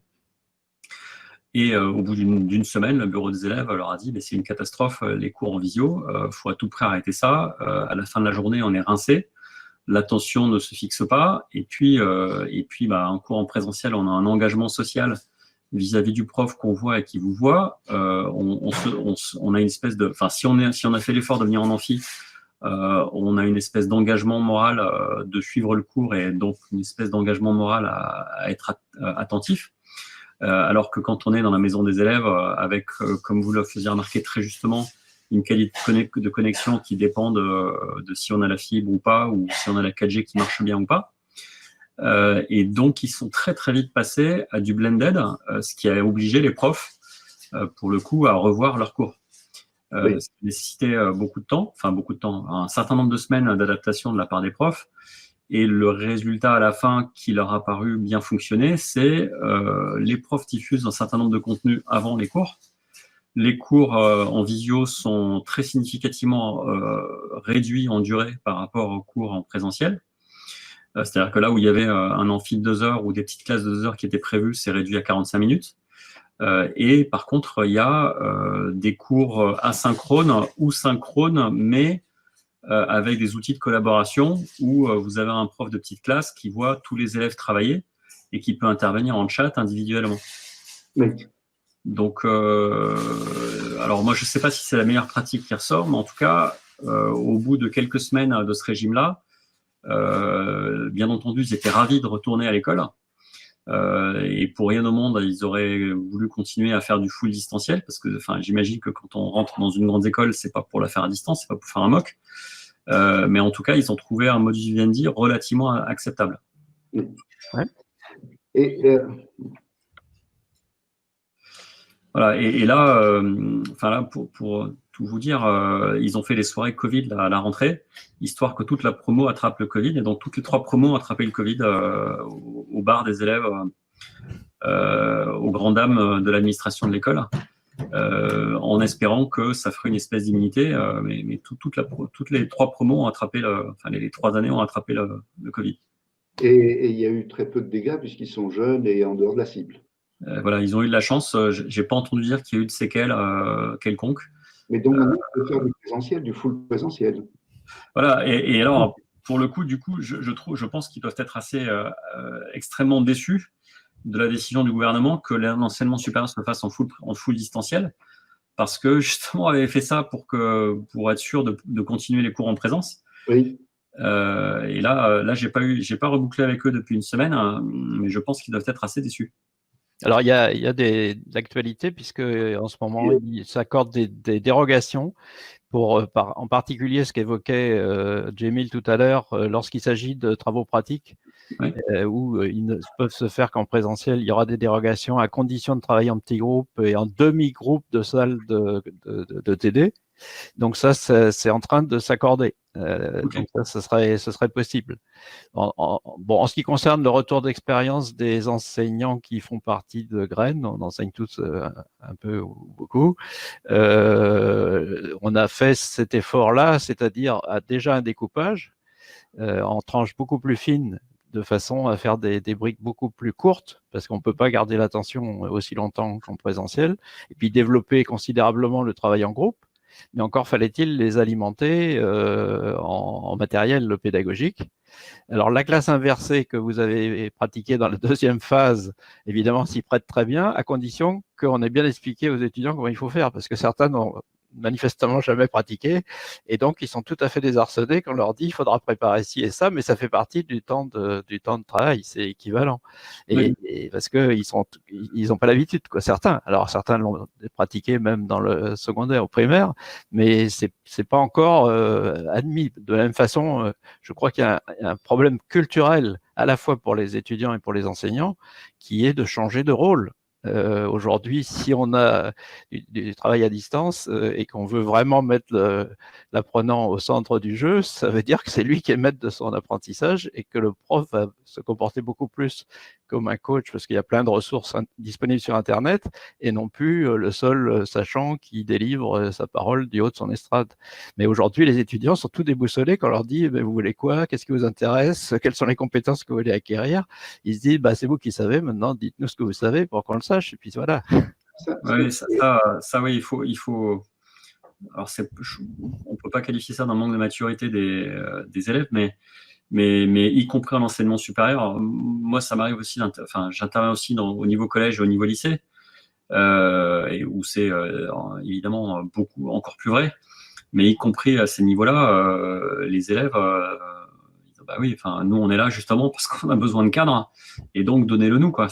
[SPEAKER 4] Et au bout d'une semaine, le bureau des élèves leur a dit c'est une catastrophe, les cours en visio, faut à tout prix arrêter ça. À la fin de la journée, on est rincé, l'attention ne se fixe pas. Et puis un cours en présentiel, on a un engagement social vis-à-vis du prof qu'on voit et qui vous voit. On a une espèce de, si on a fait l'effort de venir en amphi, on a une espèce d'engagement moral de suivre le cours, et donc une espèce d'engagement moral à être attentif. Alors que quand on est dans la maison des élèves, avec, comme vous le faisiez remarquer très justement, une qualité de connexion qui dépend de si on a la fibre ou pas, ou si on a la 4G qui marche bien ou pas. Et donc, ils sont très très vite passés à du blended, ce qui a obligé les profs, pour le coup, à revoir leurs cours.
[SPEAKER 1] Oui.
[SPEAKER 4] Ça nécessitait beaucoup de temps, un certain nombre de semaines d'adaptation de la part des profs. Et le résultat à la fin qui leur a paru bien fonctionner, c'est les profs diffusent un certain nombre de contenus avant les cours. Les cours en visio sont très significativement réduits en durée par rapport aux cours en présentiel. C'est-à-dire que là où il y avait un amphi de 2 heures ou des petites classes de 2 heures qui étaient prévues, c'est réduit à 45 minutes. Et par contre, il y a des cours asynchrones ou synchrones, mais avec des outils de collaboration où vous avez un prof de petite classe qui voit tous les élèves travailler et qui peut intervenir en chat individuellement.
[SPEAKER 1] Oui.
[SPEAKER 4] Donc, alors moi, je ne sais pas si c'est la meilleure pratique qui ressort, mais en tout cas, au bout de quelques semaines de ce régime-là, bien entendu, ils étaient ravis de retourner à l'école. Et pour rien au monde, ils auraient voulu continuer à faire du full distanciel, parce que j'imagine que quand on rentre dans une grande école, c'est pas pour la faire à distance, c'est pas pour faire un mock. Mais en tout cas, ils ont trouvé un modus vivendi relativement acceptable.
[SPEAKER 1] Ouais.
[SPEAKER 4] Voilà, et là, pour tout vous dire, ils ont fait les soirées Covid à la rentrée, histoire que toute la promo attrape le Covid. Et donc, toutes les 3 promos ont attrapé le Covid au bar des élèves, aux grandes dames de l'administration de l'école, en espérant que ça ferait une espèce d'immunité. Mais toutes les 3 promos ont attrapé, les 3 années ont attrapé le Covid.
[SPEAKER 1] Et il y a eu très peu de dégâts puisqu'ils sont jeunes et en dehors de la cible.
[SPEAKER 4] Voilà, ils ont eu de la chance. J'ai pas entendu dire qu'il y a eu de séquelles quelconques.
[SPEAKER 1] Mais donc, on peut faire du présentiel, du full présentiel.
[SPEAKER 4] Voilà, et alors, pour le coup, du coup, je pense qu'ils peuvent être assez extrêmement déçus de la décision du gouvernement que l'enseignement supérieur se fasse en full distanciel, parce que justement, on avait fait ça pour être sûr de continuer les cours en présence.
[SPEAKER 1] Oui.
[SPEAKER 4] Et là, j'ai pas rebouclé avec eux depuis une semaine, hein, mais je pense qu'ils doivent être assez déçus.
[SPEAKER 2] Alors, il y a d'actualités, puisque en ce moment, ils s'accordent des dérogations pour, en particulier, ce qu'évoquait Jamil tout à l'heure, lorsqu'il s'agit de travaux pratiques,
[SPEAKER 4] Oui.
[SPEAKER 2] où ils ne peuvent se faire qu'en présentiel. Il y aura des dérogations à condition de travailler en petits groupes et en demi-groupe de salles de TD. Donc ça, c'est en train de s'accorder.
[SPEAKER 4] Okay.
[SPEAKER 2] Donc ça, ce serait possible. En ce qui concerne le retour d'expérience des enseignants qui font partie de Graines, on enseigne tous un peu ou beaucoup, on a fait cet effort-là, c'est-à-dire déjà un découpage en tranches beaucoup plus fines, de façon à faire des briques beaucoup plus courtes, parce qu'on ne peut pas garder l'attention aussi longtemps qu'en présentiel, et puis développer considérablement le travail en groupe. Mais encore fallait-il les alimenter en matériel pédagogique. Alors, la classe inversée que vous avez pratiquée dans la deuxième phase, évidemment, s'y prête très bien, à condition qu'on ait bien expliqué aux étudiants comment il faut faire, parce que certains n'ont manifestement jamais pratiqué, et donc ils sont tout à fait désarçonnés quand on leur dit il faudra préparer ci et ça, mais ça fait partie du temps de travail, c'est équivalent. Et parce qu'ils n'ont pas l'habitude, quoi, certains. Alors certains l'ont pratiqué même dans le secondaire ou primaire, mais c'est pas encore admis. De la même façon, je crois qu'il y a un problème culturel à la fois pour les étudiants et pour les enseignants, qui est de changer de rôle. Aujourd'hui, si on a du travail à distance et qu'on veut vraiment mettre l'apprenant au centre du jeu, ça veut dire que c'est lui qui est maître de son apprentissage et que le prof va se comporter beaucoup plus comme un coach, parce qu'il y a plein de ressources disponibles sur Internet, et non plus le seul sachant qui délivre sa parole du haut de son estrade. Mais aujourd'hui, les étudiants sont tout déboussolés quand on leur dit vous voulez quoi, qu'est-ce qui vous intéresse, quelles sont les compétences que vous voulez acquérir. Ils se disent c'est vous qui savez, maintenant dites-nous ce que vous savez pour qu'on le sache, et puis voilà.
[SPEAKER 4] Oui, ça oui, il faut. Alors, on ne peut pas qualifier ça d'un manque de maturité des élèves, mais y compris en enseignement supérieur. Moi, ça m'arrive aussi, j'interviens aussi au niveau collège et au niveau lycée, et où c'est évidemment encore plus vrai, mais y compris à ces niveaux-là, les élèves, oui, nous on est là justement parce qu'on a besoin de cadres, et donc donnez-le nous, quoi.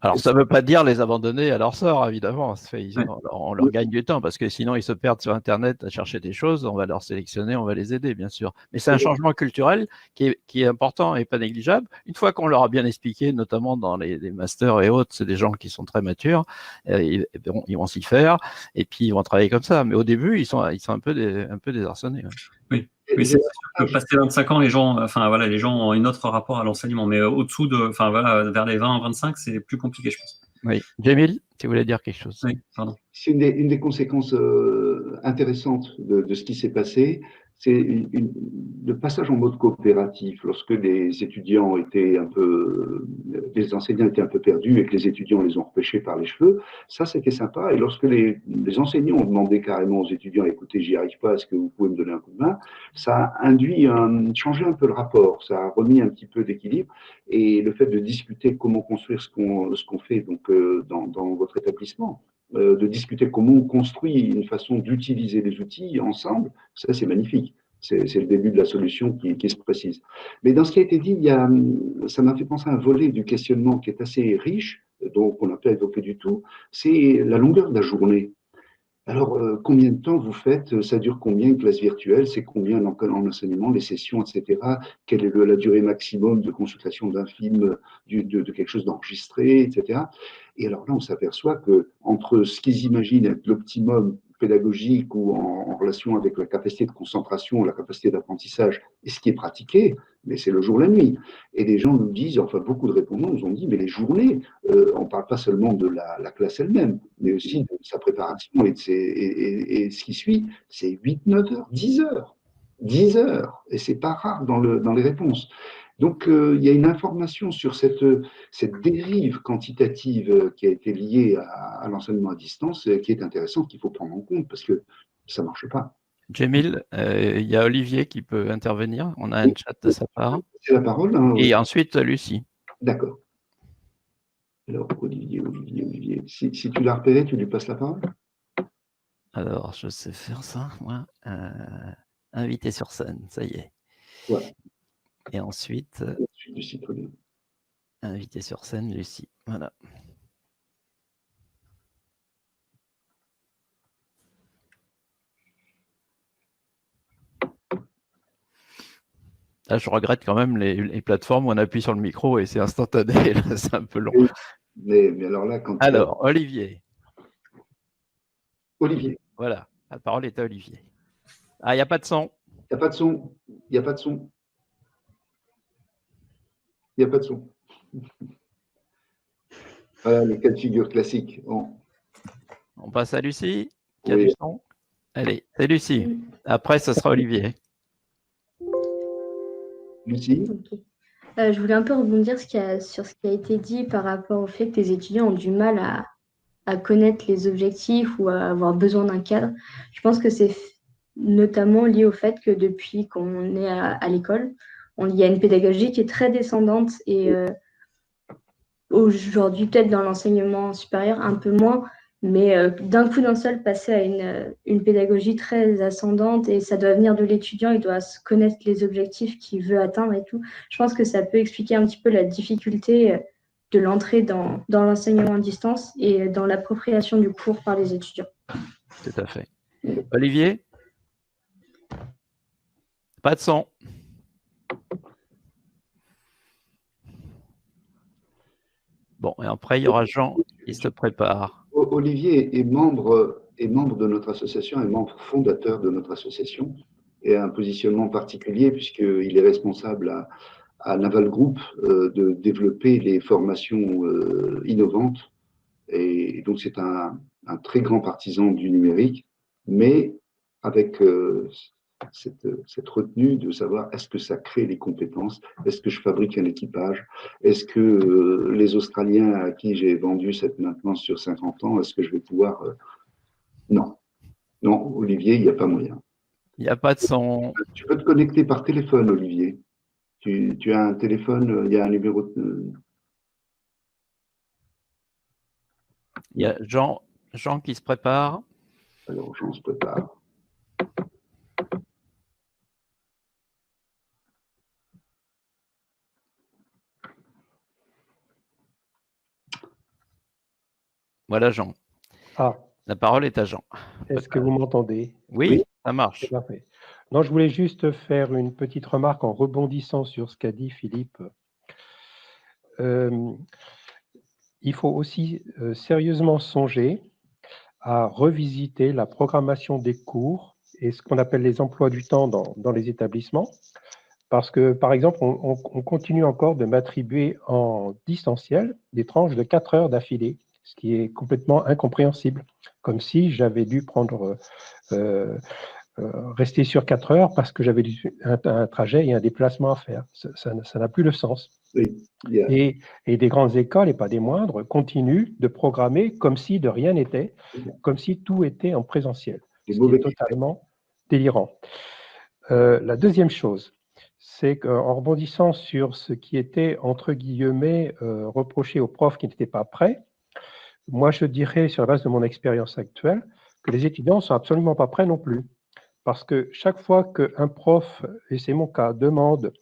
[SPEAKER 2] Alors, ça ne veut pas dire les abandonner à leur sort, évidemment.
[SPEAKER 4] Ouais.
[SPEAKER 2] On leur gagne du temps, parce que sinon, ils se perdent sur Internet à chercher des choses. On va leur sélectionner, on va les aider, bien sûr. Mais c'est un changement culturel qui est important et pas négligeable. Une fois qu'on leur a bien expliqué, notamment dans les masters et autres, c'est des gens qui sont très matures, ils vont s'y faire, et puis ils vont travailler comme ça. Mais au début, ils sont un peu désarçonnés. Ouais.
[SPEAKER 4] Oui, c'est sûr que passé 25 ans, les gens ont un autre rapport à l'enseignement, mais au-dessous vers les 20-25, c'est plus compliqué, je pense.
[SPEAKER 2] Oui. Jamil, tu voulais dire quelque chose?
[SPEAKER 4] Oui, pardon.
[SPEAKER 1] C'est une des conséquences intéressantes de ce qui s'est passé, c'est le passage en mode coopératif. Lorsque les enseignants étaient un peu perdus et que les étudiants les ont repêchés par les cheveux, ça c'était sympa. Et lorsque les enseignants ont demandé carrément aux étudiants, écoutez, j'y arrive pas, est-ce que vous pouvez me donner un coup de main, ça a changé un peu le rapport, ça a remis un petit peu d'équilibre. Et le fait de discuter comment construire ce qu'on fait donc dans votre établissement, de discuter comment on construit une façon d'utiliser les outils ensemble, ça c'est magnifique. C'est le début de la solution qui se précise. Mais dans ce qui a été dit, ça m'a fait penser à un volet du questionnement qui est assez riche, donc on n'a pas évoqué du tout, c'est la longueur de la journée. Alors, combien de temps vous faites? Ça dure combien une classe virtuelle? C'est combien en enseignement, les sessions, etc. Quelle est la durée maximum de consultation d'un film, de quelque chose d'enregistré, etc. Et alors là, on s'aperçoit qu'entre ce qu'ils imaginent être l'optimum pédagogique ou en relation avec la capacité de concentration, la capacité d'apprentissage et ce qui est pratiqué, mais c'est le jour, la nuit. Et les gens nous disent, enfin beaucoup de répondants nous ont dit, mais les journées, on ne parle pas seulement de la classe elle-même, mais aussi de sa préparation et ce qui suit, c'est 8, 9 heures, 10 heures. 10 heures, et c'est pas rare dans les réponses. Donc, il y a une information sur cette dérive quantitative qui a été liée à l'enseignement à distance qui est intéressante, qu'il faut prendre en compte parce que ça ne marche pas.
[SPEAKER 2] Jamil, il y a Olivier qui peut intervenir. On a un chat de sa part.
[SPEAKER 1] C'est la parole. Hein,
[SPEAKER 2] Et ensuite, Lucie.
[SPEAKER 1] D'accord. Alors, Olivier. Si tu l'as repéré, tu lui passes la parole.
[SPEAKER 2] Alors, je sais faire ça, moi. Invité sur scène, ça y est.
[SPEAKER 1] Ouais.
[SPEAKER 2] Et ensuite,
[SPEAKER 1] Lucie, très bien.
[SPEAKER 2] invité sur scène, Lucie. Voilà. Là, je regrette quand même les plateformes où on appuie sur le micro et c'est instantané. Là, c'est un peu long.
[SPEAKER 1] Mais alors là, quand
[SPEAKER 2] alors, Olivier.
[SPEAKER 1] Olivier.
[SPEAKER 2] Voilà, la parole est à Olivier. Ah, il n'y a pas de son.
[SPEAKER 1] Il n'y a pas de son. Il n'y a pas de son. Il n'y a pas de son. Voilà les cas de figure classiques. Bon.
[SPEAKER 2] On passe à Lucie, qui a
[SPEAKER 1] Oui.
[SPEAKER 2] du son. Allez, c'est Lucie. Après, ce sera Olivier.
[SPEAKER 1] Lucie.
[SPEAKER 3] Okay. Je voulais un peu rebondir sur ce qui a été dit par rapport au fait que les étudiants ont du mal à connaître les objectifs ou à avoir besoin d'un cadre. Je pense que c'est notamment lié au fait que depuis qu'on est à l'école, il y a une pédagogie qui est très descendante et aujourd'hui, peut-être dans l'enseignement supérieur, un peu moins, mais d'un coup d'un seul, passer à une pédagogie très ascendante et ça doit venir de l'étudiant, il doit connaître les objectifs qu'il veut atteindre et tout. Je pense que ça peut expliquer un petit peu la difficulté de l'entrée dans l'enseignement à distance et dans l'appropriation du cours par les étudiants.
[SPEAKER 2] Tout à fait. Olivier? Pas de son. Bon, et après, il y aura Jean qui se prépare.
[SPEAKER 1] Olivier est membre de notre association, est membre fondateur de notre association et a un positionnement particulier puisqu'il est responsable à Naval Group de développer les formations innovantes. Et donc, c'est un très grand partisan du numérique, mais avec cette retenue de savoir est-ce que ça crée les compétences, est-ce que je fabrique un équipage, est-ce que les Australiens à qui j'ai vendu cette maintenance sur 50 ans, est-ce que je vais pouvoir… Non, Olivier, il n'y a pas moyen.
[SPEAKER 2] Il n'y a pas de son.
[SPEAKER 1] Tu peux te connecter par téléphone, Olivier. Tu as un téléphone, il y a un numéro de…
[SPEAKER 2] Il y a Jean qui se prépare.
[SPEAKER 1] Alors, Jean se prépare.
[SPEAKER 2] Voilà, Jean.
[SPEAKER 5] Ah.
[SPEAKER 2] La parole est à Jean.
[SPEAKER 5] Est-ce que vous m'entendez?
[SPEAKER 2] Oui, ça marche.
[SPEAKER 5] C'est parfait. Non, je voulais juste faire une petite remarque en rebondissant sur ce qu'a dit Philippe. Il faut aussi sérieusement songer à revisiter la programmation des cours et ce qu'on appelle les emplois du temps dans les établissements. Parce que, par exemple, on continue encore de m'attribuer en distanciel des tranches de 4 heures d'affilée, ce qui est complètement incompréhensible, comme si j'avais dû rester sur 4 heures parce que j'avais un trajet et un déplacement à faire. Ça n'a plus de sens.
[SPEAKER 1] Oui,
[SPEAKER 5] et des grandes écoles, et pas des moindres, continuent de programmer comme si de rien n'était, comme si tout était en présentiel. C'est totalement délirant. La deuxième chose, c'est qu'en rebondissant sur ce qui était, entre guillemets, reproché aux profs qui n'étaient pas prêts, moi je dirais, sur la base de mon expérience actuelle, que les étudiants ne sont absolument pas prêts non plus. Parce que chaque fois qu'un prof, et c'est mon cas, demande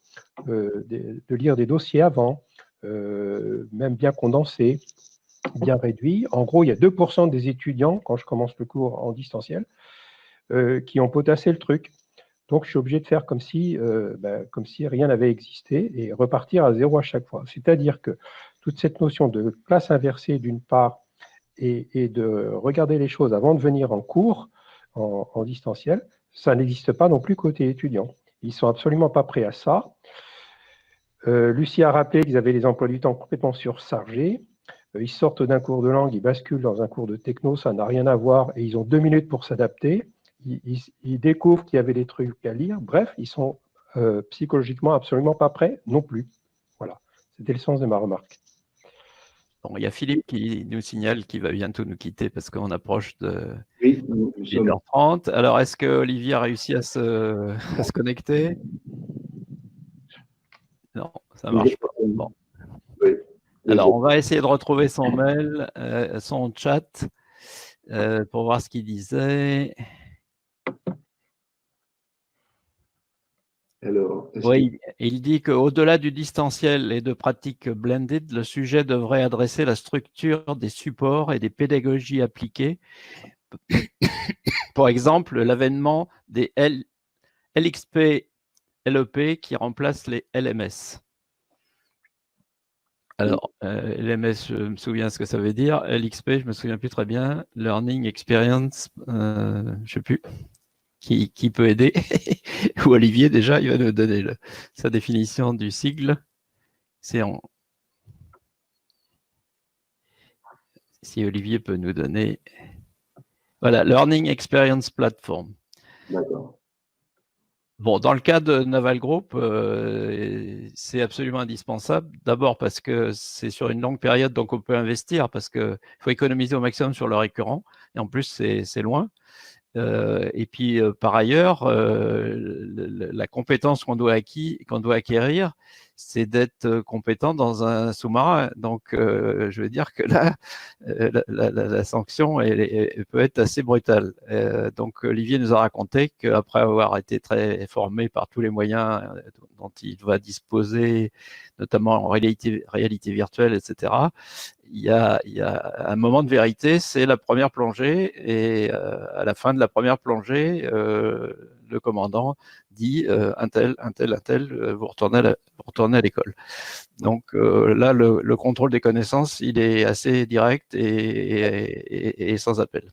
[SPEAKER 5] de lire des dossiers avant, même bien condensés, bien réduits, en gros, il y a 2% des étudiants, quand je commence le cours en distanciel, qui ont potassé le truc. Donc, je suis obligé de faire comme si rien n'avait existé et repartir à zéro à chaque fois. C'est-à-dire que toute cette notion de classe inversée, d'une part, et de regarder les choses avant de venir en cours, en distanciel, ça n'existe pas non plus côté étudiant. Ils ne sont absolument pas prêts à ça. Lucie a rappelé qu'ils avaient les emplois du temps complètement surchargés. Ils sortent d'un cours de langue, ils basculent dans un cours de techno, ça n'a rien à voir, et ils ont 2 minutes pour s'adapter. Ils découvrent qu'il y avait des trucs à lire. Bref, ils sont psychologiquement absolument pas prêts non plus. Voilà, c'était le sens de ma remarque.
[SPEAKER 2] Bon, il y a Philippe qui nous signale qu'il va bientôt nous quitter parce qu'on approche de
[SPEAKER 1] Oui, nous sommes.
[SPEAKER 2] 8h30. Alors, est-ce que Olivier a réussi à se connecter? Non, ça marche pas. Bon.
[SPEAKER 1] Oui.
[SPEAKER 2] Alors, on va essayer de retrouver son mail, son chat, pour voir ce qu'il disait.
[SPEAKER 1] Alors,
[SPEAKER 2] oui, il dit qu'au-delà du distanciel et de pratiques blended, le sujet devrait adresser la structure des supports et des pédagogies appliquées. Par exemple, l'avènement des LXP, LEP qui remplacent les LMS. Alors, LMS, je me souviens ce que ça veut dire. LXP, je me souviens plus très bien. Learning Experience, je ne sais plus. Qui peut aider? Ou Olivier, déjà, il va nous donner sa définition du sigle. C'est en... Si Olivier peut nous donner... Voilà, Learning Experience Platform.
[SPEAKER 1] D'accord.
[SPEAKER 2] Bon, dans le cas de Naval Group, c'est absolument indispensable. D'abord parce que c'est sur une longue période, donc on peut investir parce qu'il faut économiser au maximum sur le récurrent. Et en plus, c'est loin. Et puis, par ailleurs, la compétence qu'on doit acquérir, c'est d'être compétent dans un sous-marin. Donc, je veux dire que là, la sanction elle peut être assez brutale. Donc, Olivier nous a raconté qu'après avoir été très formé par tous les moyens dont il va disposer, notamment en réalité virtuelle, etc., il y a un moment de vérité, c'est la première plongée, et à la fin de la première plongée, le commandant dit un tel, vous retournez à l'école. Donc là, le contrôle des connaissances, il est assez direct et sans appel.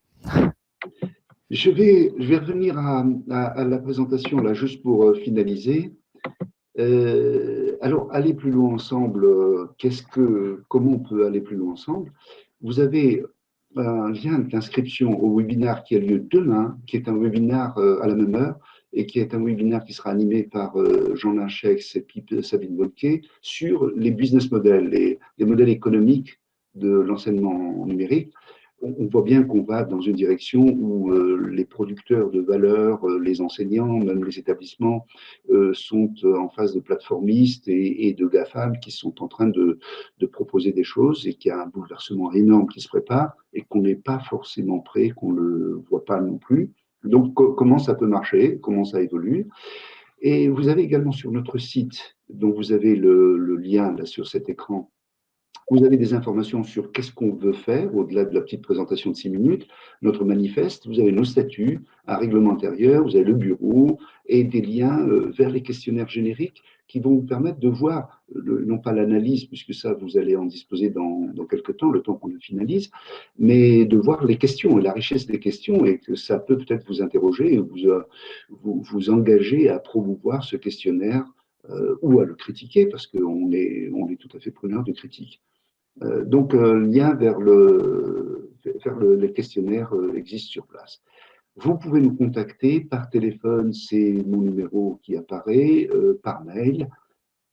[SPEAKER 1] Je vais revenir à la présentation, là, juste pour finaliser. Alors, aller plus loin ensemble, comment on peut aller plus loin ensemble? Vous avez un lien d'inscription au webinaire qui a lieu demain, qui est un webinaire à la même heure, et qui est un webinaire qui sera animé par Jean Linchex et puis Sabine Bolquet sur les business models, les modèles économiques de l'enseignement numérique. On voit bien qu'on va dans une direction où les producteurs de valeur, les enseignants, même les établissements, sont en phase de plateformistes et de GAFAM qui sont en train de proposer des choses, et qu'il y a un bouleversement énorme qui se prépare et qu'on n'est pas forcément prêt, qu'on ne le voit pas non plus. Donc, comment ça peut marcher, comment ça évolue. Et vous avez également sur notre site, dont vous avez le lien là, sur cet écran, vous avez des informations sur qu'est-ce qu'on veut faire, au-delà de la petite présentation de 6 minutes, notre manifeste, vous avez nos statuts, un règlement intérieur, vous avez le bureau et des liens vers les questionnaires génériques qui vont vous permettre de voir, non pas l'analyse, puisque ça, vous allez en disposer dans quelques temps, le temps qu'on le finalise, mais de voir les questions et la richesse des questions, et que ça peut peut-être vous interroger, vous engager à promouvoir ce questionnaire ou à le critiquer, parce qu'on est tout à fait preneur de critiques. Donc, lien vers les questionnaires existe sur place. Vous pouvez nous contacter par téléphone, c'est mon numéro qui apparaît, par mail.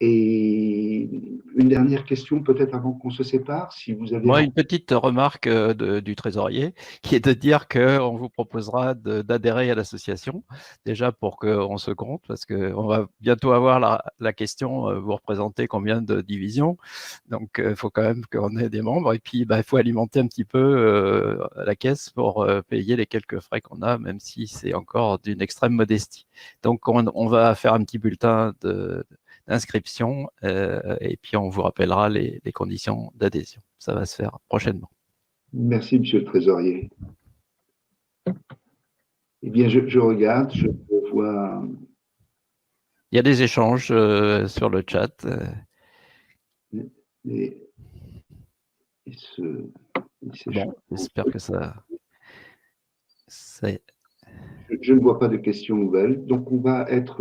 [SPEAKER 1] Et une dernière question, peut-être avant qu'on se sépare, si vous avez...
[SPEAKER 2] Moi, une petite remarque du trésorier, qui est de dire qu'on vous proposera d'adhérer à l'association, déjà pour qu'on se compte, parce qu'on va bientôt avoir la question, vous représentez combien de divisions, donc il faut quand même qu'on ait des membres, et puis il faut alimenter un petit peu la caisse pour payer les quelques frais qu'on a, même si c'est encore d'une extrême modestie. Donc on va faire un petit bulletin d'inscription, et puis on vous rappellera les conditions d'adhésion. Ça va se faire prochainement.
[SPEAKER 1] Merci, monsieur le trésorier. Eh bien, je regarde, je vois...
[SPEAKER 2] Il y a des échanges sur le chat. Bon, j'espère que ça...
[SPEAKER 1] Je ne vois pas de questions nouvelles, donc on va être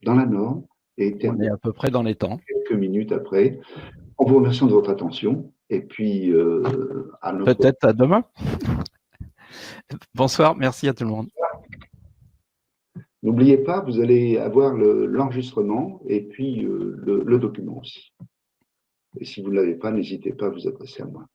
[SPEAKER 1] dans la norme. Et
[SPEAKER 2] on est à peu près dans les temps.
[SPEAKER 1] Quelques minutes après. En vous remerciant de votre attention, et puis
[SPEAKER 2] peut-être à demain. Bonsoir, merci à tout le monde.
[SPEAKER 1] N'oubliez pas, vous allez avoir l'enregistrement et puis le document aussi. Et si vous ne l'avez pas, n'hésitez pas à vous adresser à moi.